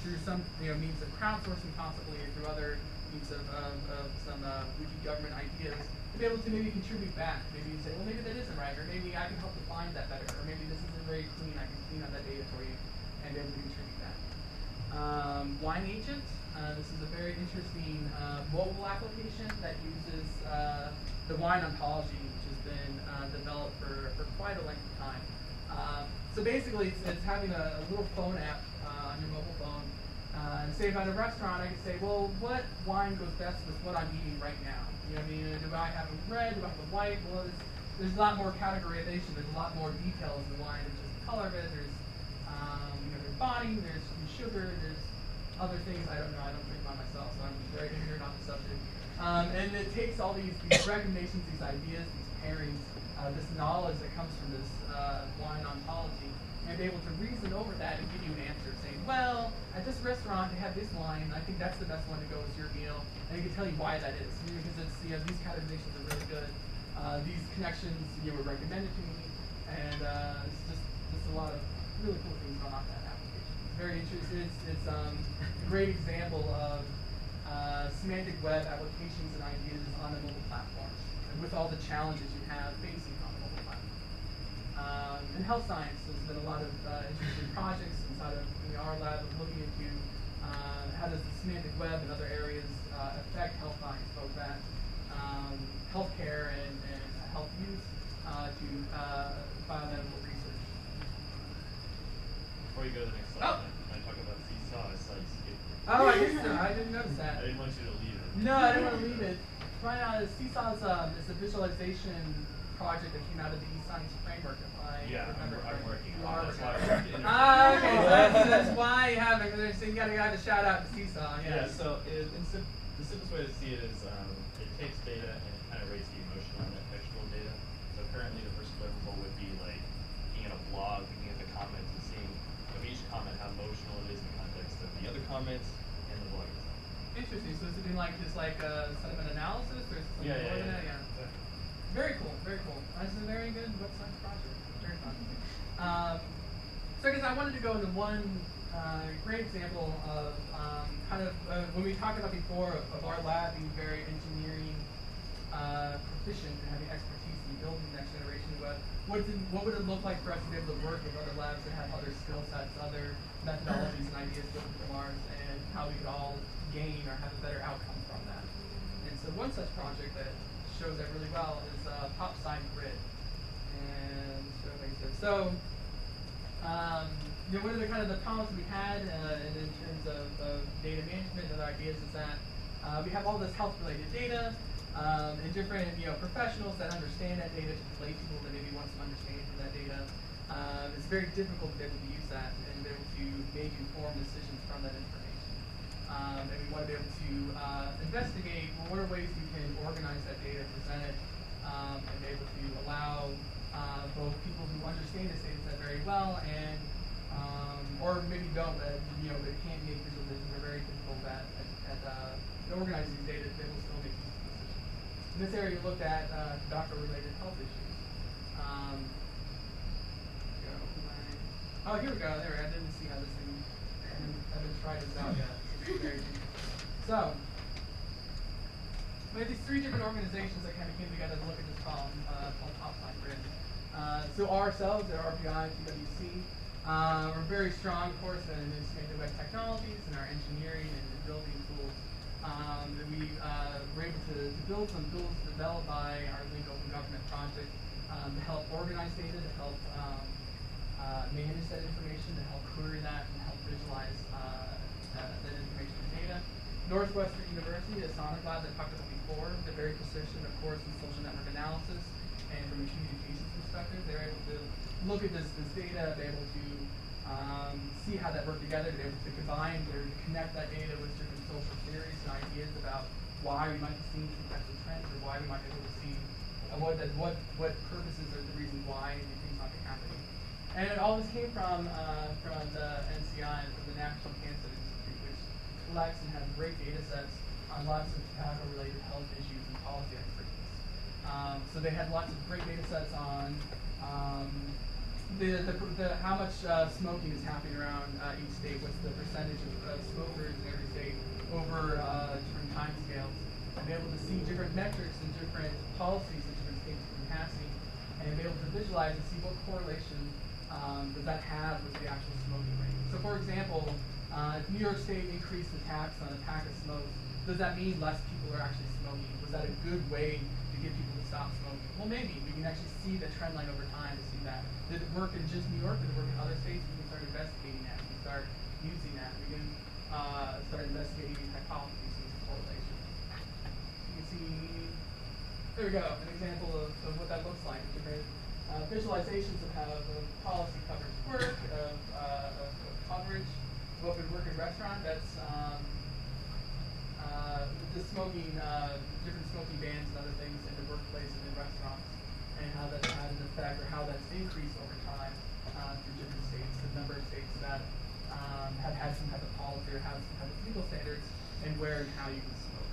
through some means of crowdsourcing possibly, or through other means of some wiki government ideas, to be able to maybe contribute back. Maybe say, well, maybe that isn't right, or maybe I can help define that better, or maybe this isn't very Wine Agent. This is a very interesting mobile application that uses the wine ontology, which has been developed for quite a length of time. So basically, it's having a little phone app on your mobile phone. And say if I'm at a restaurant, I can say, well, what wine goes best with what I'm eating right now? You know what I mean? Do I have a red? Do I have a white? Well, there's a lot more categorization. There's a lot more details in wine than just the color of it. There's there's body, there's sugar, there's other things. I don't know. I don't drink by myself, so I'm very ignorant on the subject. And it takes all these recommendations, these ideas, these pairings, this knowledge that comes from this wine ontology, and be able to reason over that and give you an answer, saying, well, at this restaurant they have this wine, and I think that's the best one to go with your meal, and it can tell you why that is, because it's, these categorizations are really good. These connections were recommended to me, and it's just a lot of really cool things going on in that application. It's very interesting. It's a great example of semantic web applications and ideas on a mobile platform, and with all the challenges you have facing on a mobile platform. In health science, there's been a lot of interesting projects inside of our lab of looking into how does the semantic web and other areas affect health science, both at healthcare and health use to biomedical research. Before you go to the next slide, can I talk about Seesaw? I saw you skip it. Oh, I didn't notice that. I didn't want you to leave it. No, I didn't want to leave it. Right now, Seesaw is a visualization project that came out of the eScience framework. If I remember I'm working you on are it. That's working why I wanted to interview. Okay, so that's why you have it. So you got to give a shout out to Seesaw. Yeah, so the simplest way to see it is it takes data and it kind of rates the emotional and the textual data. So currently the first deliverable would be like looking at a blog, looking at the comments and seeing of each comment how emotional it is in the context of the other comments and the blog itself. Interesting. So is it been like just like sentiment analysis, or is it something more than that? Yeah. Exactly. Very cool. Very cool. This is a very good website project. Very fun. So I guess I wanted to go into one great example of when we talked about before of our lab being very engineering proficient and having expertise in building next generation web. What would it look like for us to be able to work with other labs that have other skill sets, other methodologies and ideas different from ours, and how we could all gain or have a better outcome from that? And so one such project that shows that really well is Pop Sign Grid. And so one of the kind of the problems we had in terms of data management and other ideas is that we have all this health-related data and different professionals that understand that data to lay people that maybe want some understanding from that data. It's very difficult to be able to use that and be able to make informed decisions from that information. And we want to be able to investigate what are ways we can organize that data, present it, and be able to allow both people who understand this data set very well and or maybe don't, but but can't make visualizations are very difficult at organizing these data to be able to still make these decisions. In this area, you looked at doctor-related health issues. Oh, here we go. There, I didn't see how this thing. I haven't tried this out yet. It's very so, we have these three different organizations that kind of came together to look at this problem called Pop Sign Grid. So ourselves at RPI, PwC, we're very strong, of course, in semantic web technologies and our engineering and building tools. We were able to build some tools developed by our Link Open Government project to help organize data, to help manage that information, to help query that, and help visualize that information and data. Northwestern University, the Sonic Lab that I talked about before, they're very proficient, of course, in social network analysis, and from a communications perspective, they're able to look at this data, be able to see how that worked together, be able to combine or to connect that data with different social theories and ideas about why we might be seeing some types of trends, or why we might be able to see what purposes are the reasons why these things might be happening. And all this came from the NCI, from the National Cancer Institute, which collects and has great data sets on lots of tobacco-related health issues and policy expertise. So they had lots of great data sets on how much smoking is happening around each state, what's the percentage of smokers in every state over different time scales, and be able to see different metrics and different policies that different states have been passing, and be able to visualize and see what correlation does that have with the actual smoking rate. So for example, if if New York State increased the tax on a pack of smokes, does that mean less people are actually smoking? Was that a good way to get people to stop smoking? Well, maybe. We can actually see the trend line over time to see that. Did it work in just New York? Did it work in other states? We can start investigating that. We can start using that. We can start investigating these hypotheses, these correlations. You can see, there we go, an example of what that looks like. Different visualizations of how the policy coverage work, of coverage, what would work in restaurant. That's the smoking, different smoking bans and other things in the workplace and in restaurants, and how that's had an effect, or how that's increased over time through different states. The number of states that have had some type of policy or have some type of legal standards, and where and how you can smoke.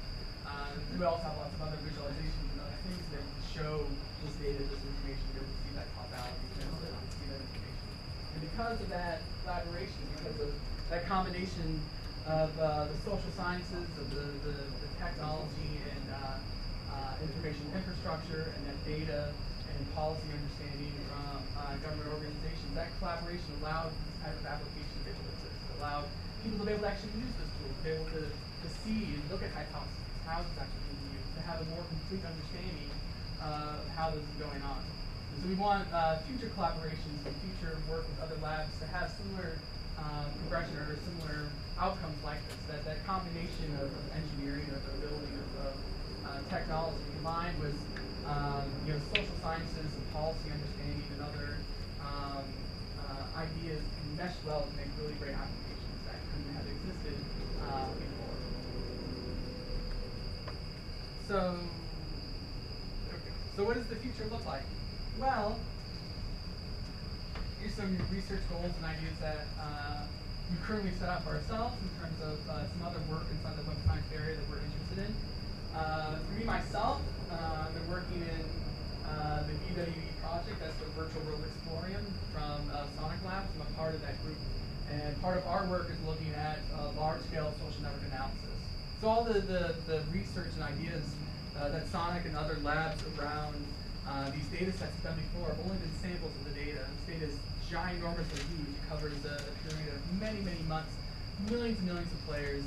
We also have lots of other visualizations and other things that show this data, this information, you're able to see that causality, you're able to see that information. And because of that collaboration, because of that combination of the social sciences, of the technology and information infrastructure, and that data and policy understanding from government organizations, that collaboration allowed this type of application to be able to exist. It allowed people to be able to actually use this tool, to be able to see and look at hypotheses, how it's actually being used, to have a more complete understanding of how this is going on. And so we want future collaborations and future work with other labs to have similar progression or similar outcomes like this. That combination of engineering, of the ability of technology combined with social sciences and policy understanding and other ideas can mesh well to make really great applications that couldn't have existed before. So what does the future look like? Well, here's some research goals and ideas that we currently set up for ourselves in terms of some other work inside the web science area that we're interested in. For me, myself, I've been working in the VWE project. That's the Virtual World Explorium from Sonic Labs. I'm a part of that group. And part of our work is looking at large-scale social network analysis. So all the research and ideas that Sonic and other labs around these data sets have done before have only been samples of the data. This data is ginormously huge. It covers a period of many, many months, millions and millions of players,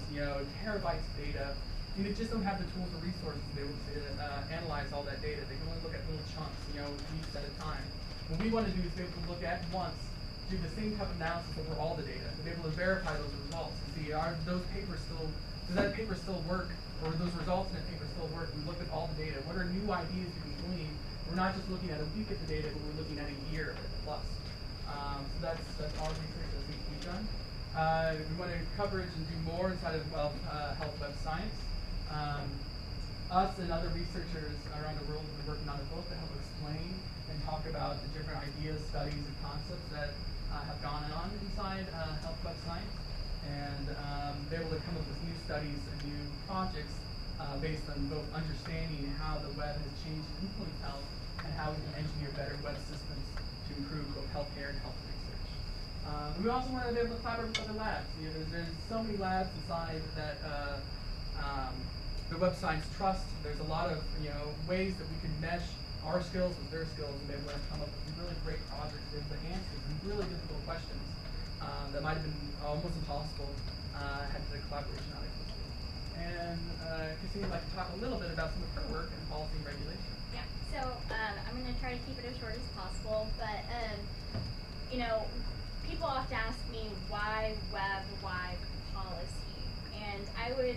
terabytes of data. And they just don't have the tools or resources to be able to analyze all that data. They can only look at little chunks, weeks at a time. What we want to do is be able to look at once, do the same type of analysis over all the data, to be able to verify those results, to see does that paper still work, or those results in that paper still work. We look at all the data. What are new ideas you can glean? We're not just looking at a week of the data, but we're looking at a year plus. So that's all research that needs to be done. We want to coverage and do more inside of health web science. Us and other researchers around the world have been working on a book to help explain and talk about the different ideas, studies, and concepts that have gone on inside health web science, and be able to come up with new studies and new projects based on both understanding how the web has changed and influenced health, and how we can engineer better web systems to improve both healthcare and health research. We also want to be able to collaborate with other labs. There's so many labs inside that the Web Science Trust. There's a lot of ways that we can mesh our skills with their skills and be able to come up with some really great projects, be able to answer some really difficult questions that might have been almost impossible had the collaboration not existed. And Christine would like to talk a little bit about some of her work in policy and regulation. Yeah, so I'm going to try to keep it as short as possible, but people often ask me why web, why policy, and I would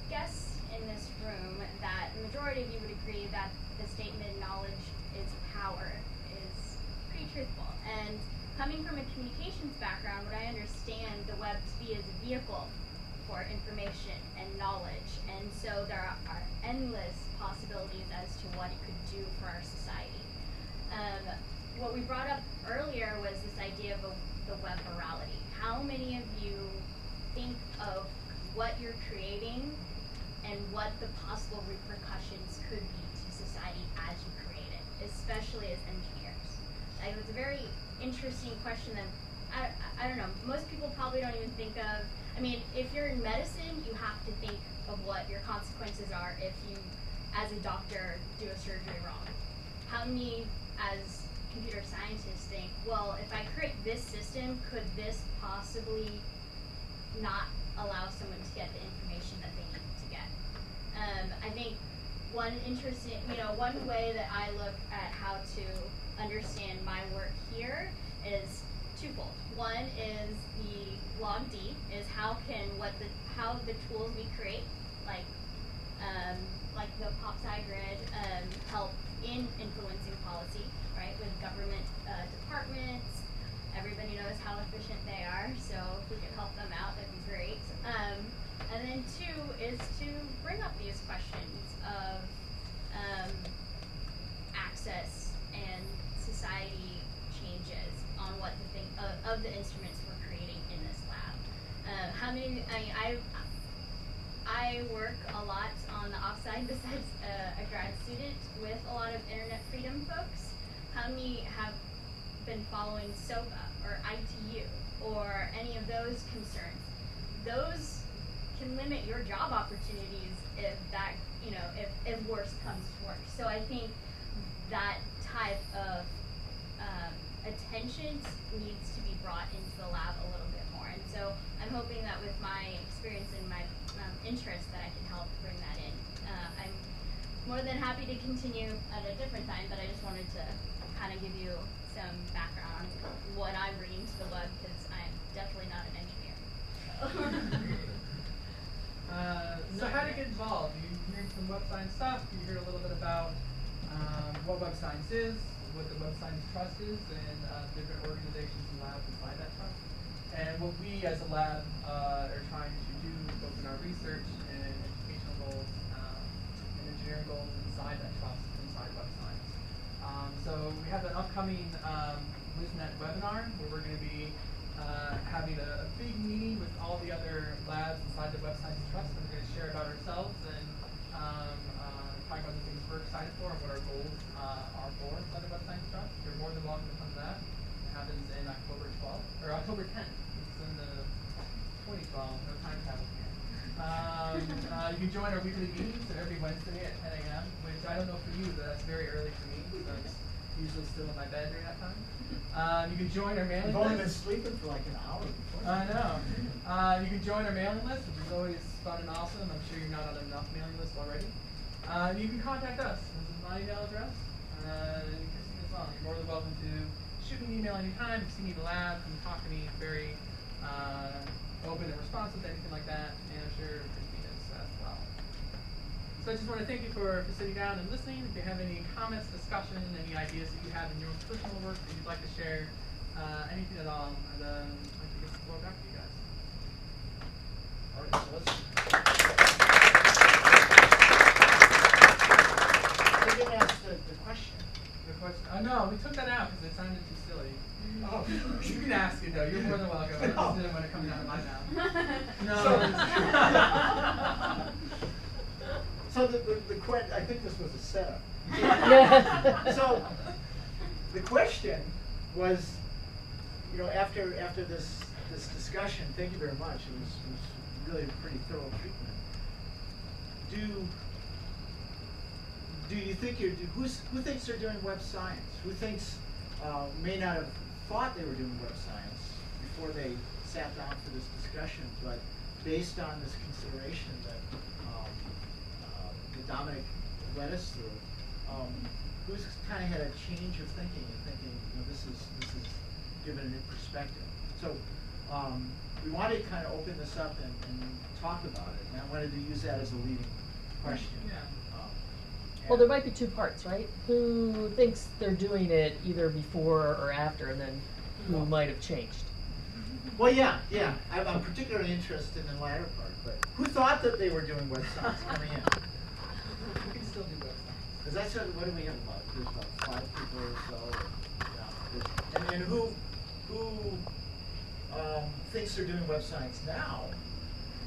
guess in this room that the majority of you would agree that the statement knowledge is power is pretty truthful. And coming from a communications background, what I understand the web to be is a vehicle for information and knowledge, and so there are endless possibilities as to what it could do for our society. What we brought up earlier was this idea of the web morality. How many of you think of what you're creating and what the possible repercussions could be to society as you create it, especially as engineers? Like, it's a very interesting question that I don't know, most people probably don't even think of. I mean, if you're in medicine, you have to think of what your consequences are if you, as a doctor, do a surgery wrong. How many, as computer scientists, think, well, if I create this system, could this possibly not allow someone to get the information that they need to get. I think one way that I look at how to understand my work here is twofold. One is the log D, is how the tools we create, like the PopSci grid, help in influencing policy, right? With government departments, everybody knows how efficient they are, so if we could help them out, that'd be great. And then two is to bring up these questions of access and society changes on what to think of the instruments we're creating in this lab. I work a lot on the offside besides a grad student with a lot of internet freedom folks. How many have been following SOPA or ITU or any of those concerns? Those can limit your job opportunities if that, if worse comes to worse. So I think that type of attention needs to be brought into the lab a little bit more. And so I'm hoping that with my experience and my interest that I can help bring that in. I'm more than happy to continue at a different time, but I just wanted to kind of give you some background on what I'm bringing to the web, because I'm definitely not an engineer. So how to get involved? You hear some web science stuff. You hear a little bit about what web science is, what the Web Science Trust is, and different organizations and labs inside that trust. And what we as a lab are trying to do, both in our research and educational goals and engineering goals inside that trust, inside web science. So we have an upcoming WizNet webinar where we're going to be having a big meeting with all the other labs inside the Web Science Trust, and we're going to share about ourselves and talk about the things we're excited for and what our goals are for inside the Web Science Trust. You're more than welcome to come to that. It happens in October 12th, or October 10th. It's in the 2012, no time travel here. You can join our weekly meetings every Wednesday at 10 a.m., which I don't know for you, but that's very early for me, so it's usually still in my bed during that time. You can join our mailing list. I've only been sleeping for like an hour before. I know. You can join our mailing list, which is always fun and awesome. I'm sure you're not on enough mailing lists already. You can contact us. This is my email address. And Christine as well. You're more than welcome to shoot me an email anytime. If you see me in the lab, you can talk to me. I'm very open and responsive to anything like that. And I'm sure Christine is as well. So I just want to thank you for sitting down and listening. If you have any comments, discussion, any ideas that you have in your personal work that you'd like to share, anything at all, I'd like to give the floor back to you guys. All right, so let's. We didn't ask the question. The question? No, we took that out because it sounded too silly. Oh. You can ask it though. You're more than welcome. I just didn't want to come out of my mouth. No. So I think this was a setup. So the question was, after this discussion, thank you very much. It was really a pretty thorough treatment. Do you think who thinks they're doing web science? Who thinks may not have thought they were doing web science before they sat down for this discussion, but based on this consideration that Dominic led us through, who's kind of had a change of thinking and thinking, this is given a new perspective. So we wanted to kind of open this up and talk about it, and I wanted to use that as a leading question. Yeah. Well, there might be two parts, right? Who thinks they're doing it either before or after, and then who might have changed? Well, yeah. I'm particularly interested in the latter part, but who thought that they were doing web science coming in? We can still do web science. Because that's what do we have about? There's about 5 people or so. Yeah. And who thinks they're doing web science now?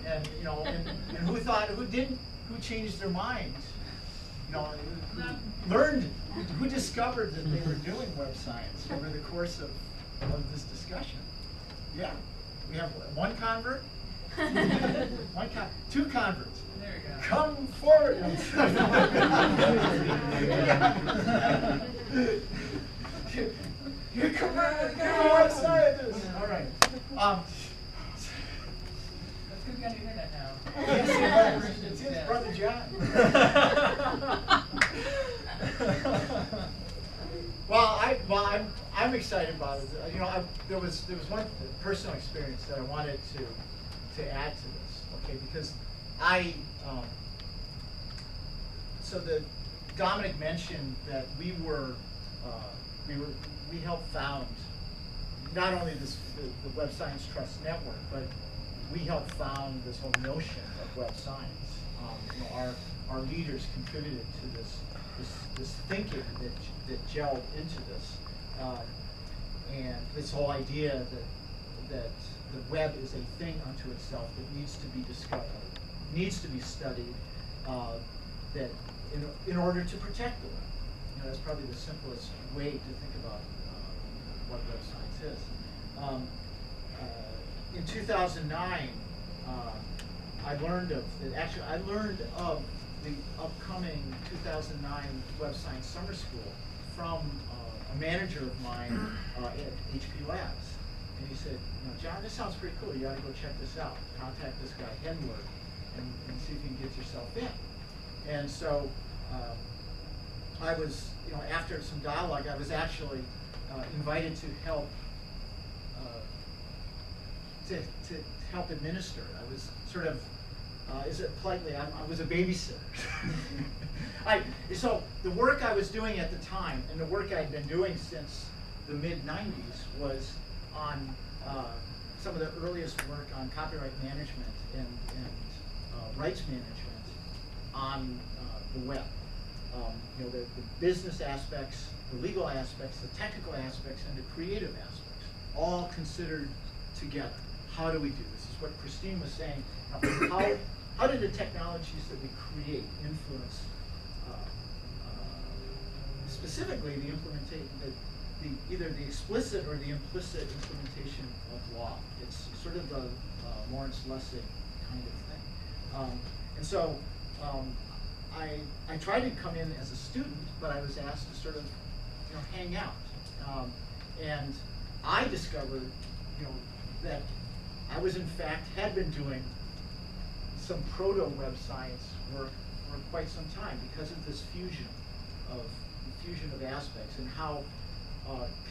And and who changed their minds? Who discovered that they were doing web science over the course of this discussion? Yeah, we have one convert, two converts. There you go. Come forward. Here come web scientists. All right. there was one personal experience that I wanted to add to this, okay? Because so Dominic mentioned that we helped found not only the Web Science Trust Network, but we helped found this whole notion of web science. Our leaders contributed to this thinking that gelled into this, and this whole idea that the web is a thing unto itself that needs to be discovered, needs to be studied, that in order to protect the web. That's probably the simplest way to think about what web science is. In 2009, I learned of the upcoming 2009 Web Science Summer School from a manager of mine at HP Labs. And he said, John, this sounds pretty cool. You ought to go check this out. Contact this guy, Henler, and see if you can get yourself in. And so I was, after some dialogue, I was actually invited to help administer. I was sort of, is it politely, I was a babysitter. So the work I was doing at the time, and the work I'd been doing since the mid-90s, was on some of the earliest work on copyright management and rights management on the web. The business aspects, the legal aspects, the technical aspects, and the creative aspects, all considered together. How do we do this? This is what Christine was saying. How do the technologies that we create influence, specifically the implementation, either the explicit or the implicit implementation of law? It's sort of the Lawrence Lessig kind of thing. And so I tried to come in as a student, but I was asked to sort of hang out. And I discovered that I was in fact had been doing some proto-web science work for quite some time because of this fusion of aspects, and how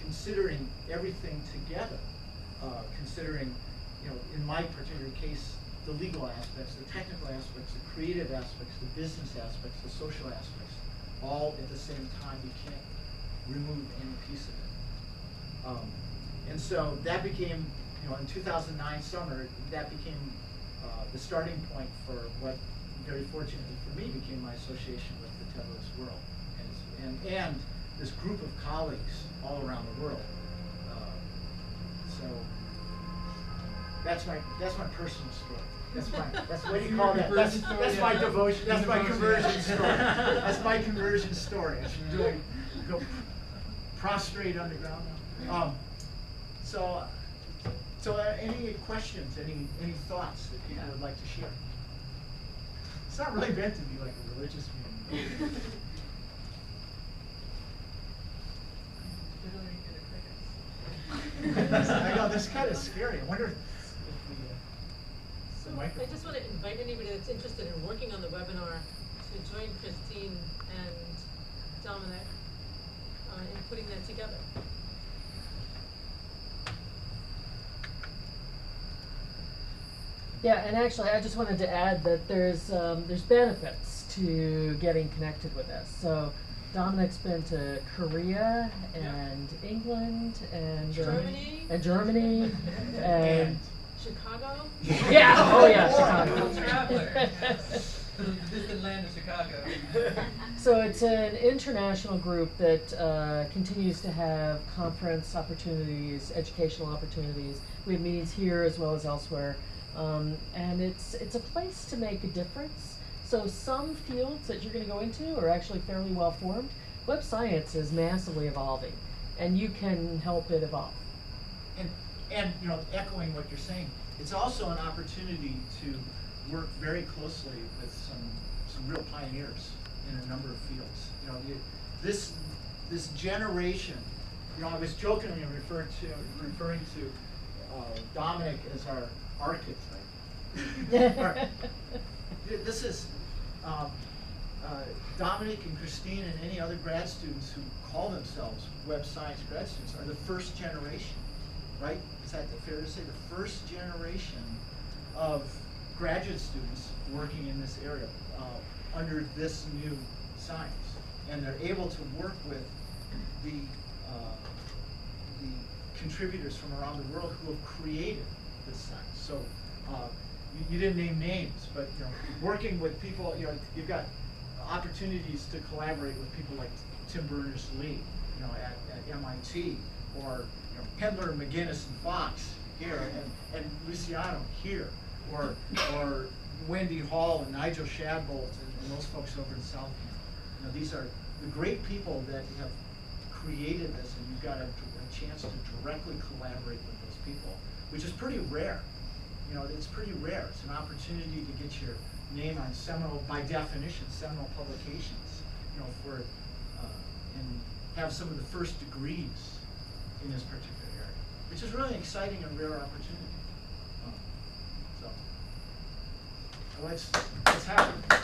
considering everything together, considering in my particular case the legal aspects, the technical aspects, the creative aspects, the business aspects, the social aspects, all at the same time. You can't remove any piece of it. And so that became, in 2009 summer, that became the starting point for what, very fortunately for me, became my association with the Tetherless World, and this group of colleagues all around the world. So that's my personal story. That's what do you call that? That's my devotion. That's my conversion story. That's my conversion story. I should go prostrate on the ground now. So any questions? Any thoughts that people would like to share? It's not really meant to be like a religious meeting. I know, that's kind of scary. I wonder if So I just want to invite anybody that's interested in working on the webinar to join Christine and Dominic in putting that together. Yeah, and actually, I just wanted to add that there's benefits to getting connected with us. So Dominic's been to Korea and England and Germany and Chicago. Yeah, oh yeah, Chicago. Traveler. The distant land of Chicago. So it's an international group that continues to have conference opportunities, educational opportunities. We have meetings here as well as elsewhere. And it's a place to make a difference. So some fields that you're going to go into are actually fairly well formed. Web science is massively evolving, and you can help it evolve. And echoing what you're saying, it's also an opportunity to work very closely with some real pioneers in a number of fields. This generation. I was jokingly referring to Dominic as our archetype. This is Dominic and Christine and any other grad students who call themselves web science grad students are the first generation fair to say, the first generation of graduate students working in this area under this new science. And they're able to work with the contributors from around the world who have created this science. So you didn't name names, but working with people, you've got opportunities to collaborate with people like Tim Berners-Lee, at MIT, or Hendler, McGinnis, and Fox here, and Luciano here, or Wendy Hall and Nigel Shadbolt and those folks over in South Camp. These are the great people that have created this, and you've got a chance to directly collaborate with those people, which is pretty rare. It's pretty rare. It's an opportunity to get your name on seminal, by definition, seminal publications, and have some of the first degrees in this particular area, which is really an exciting and rare opportunity. So let's have it.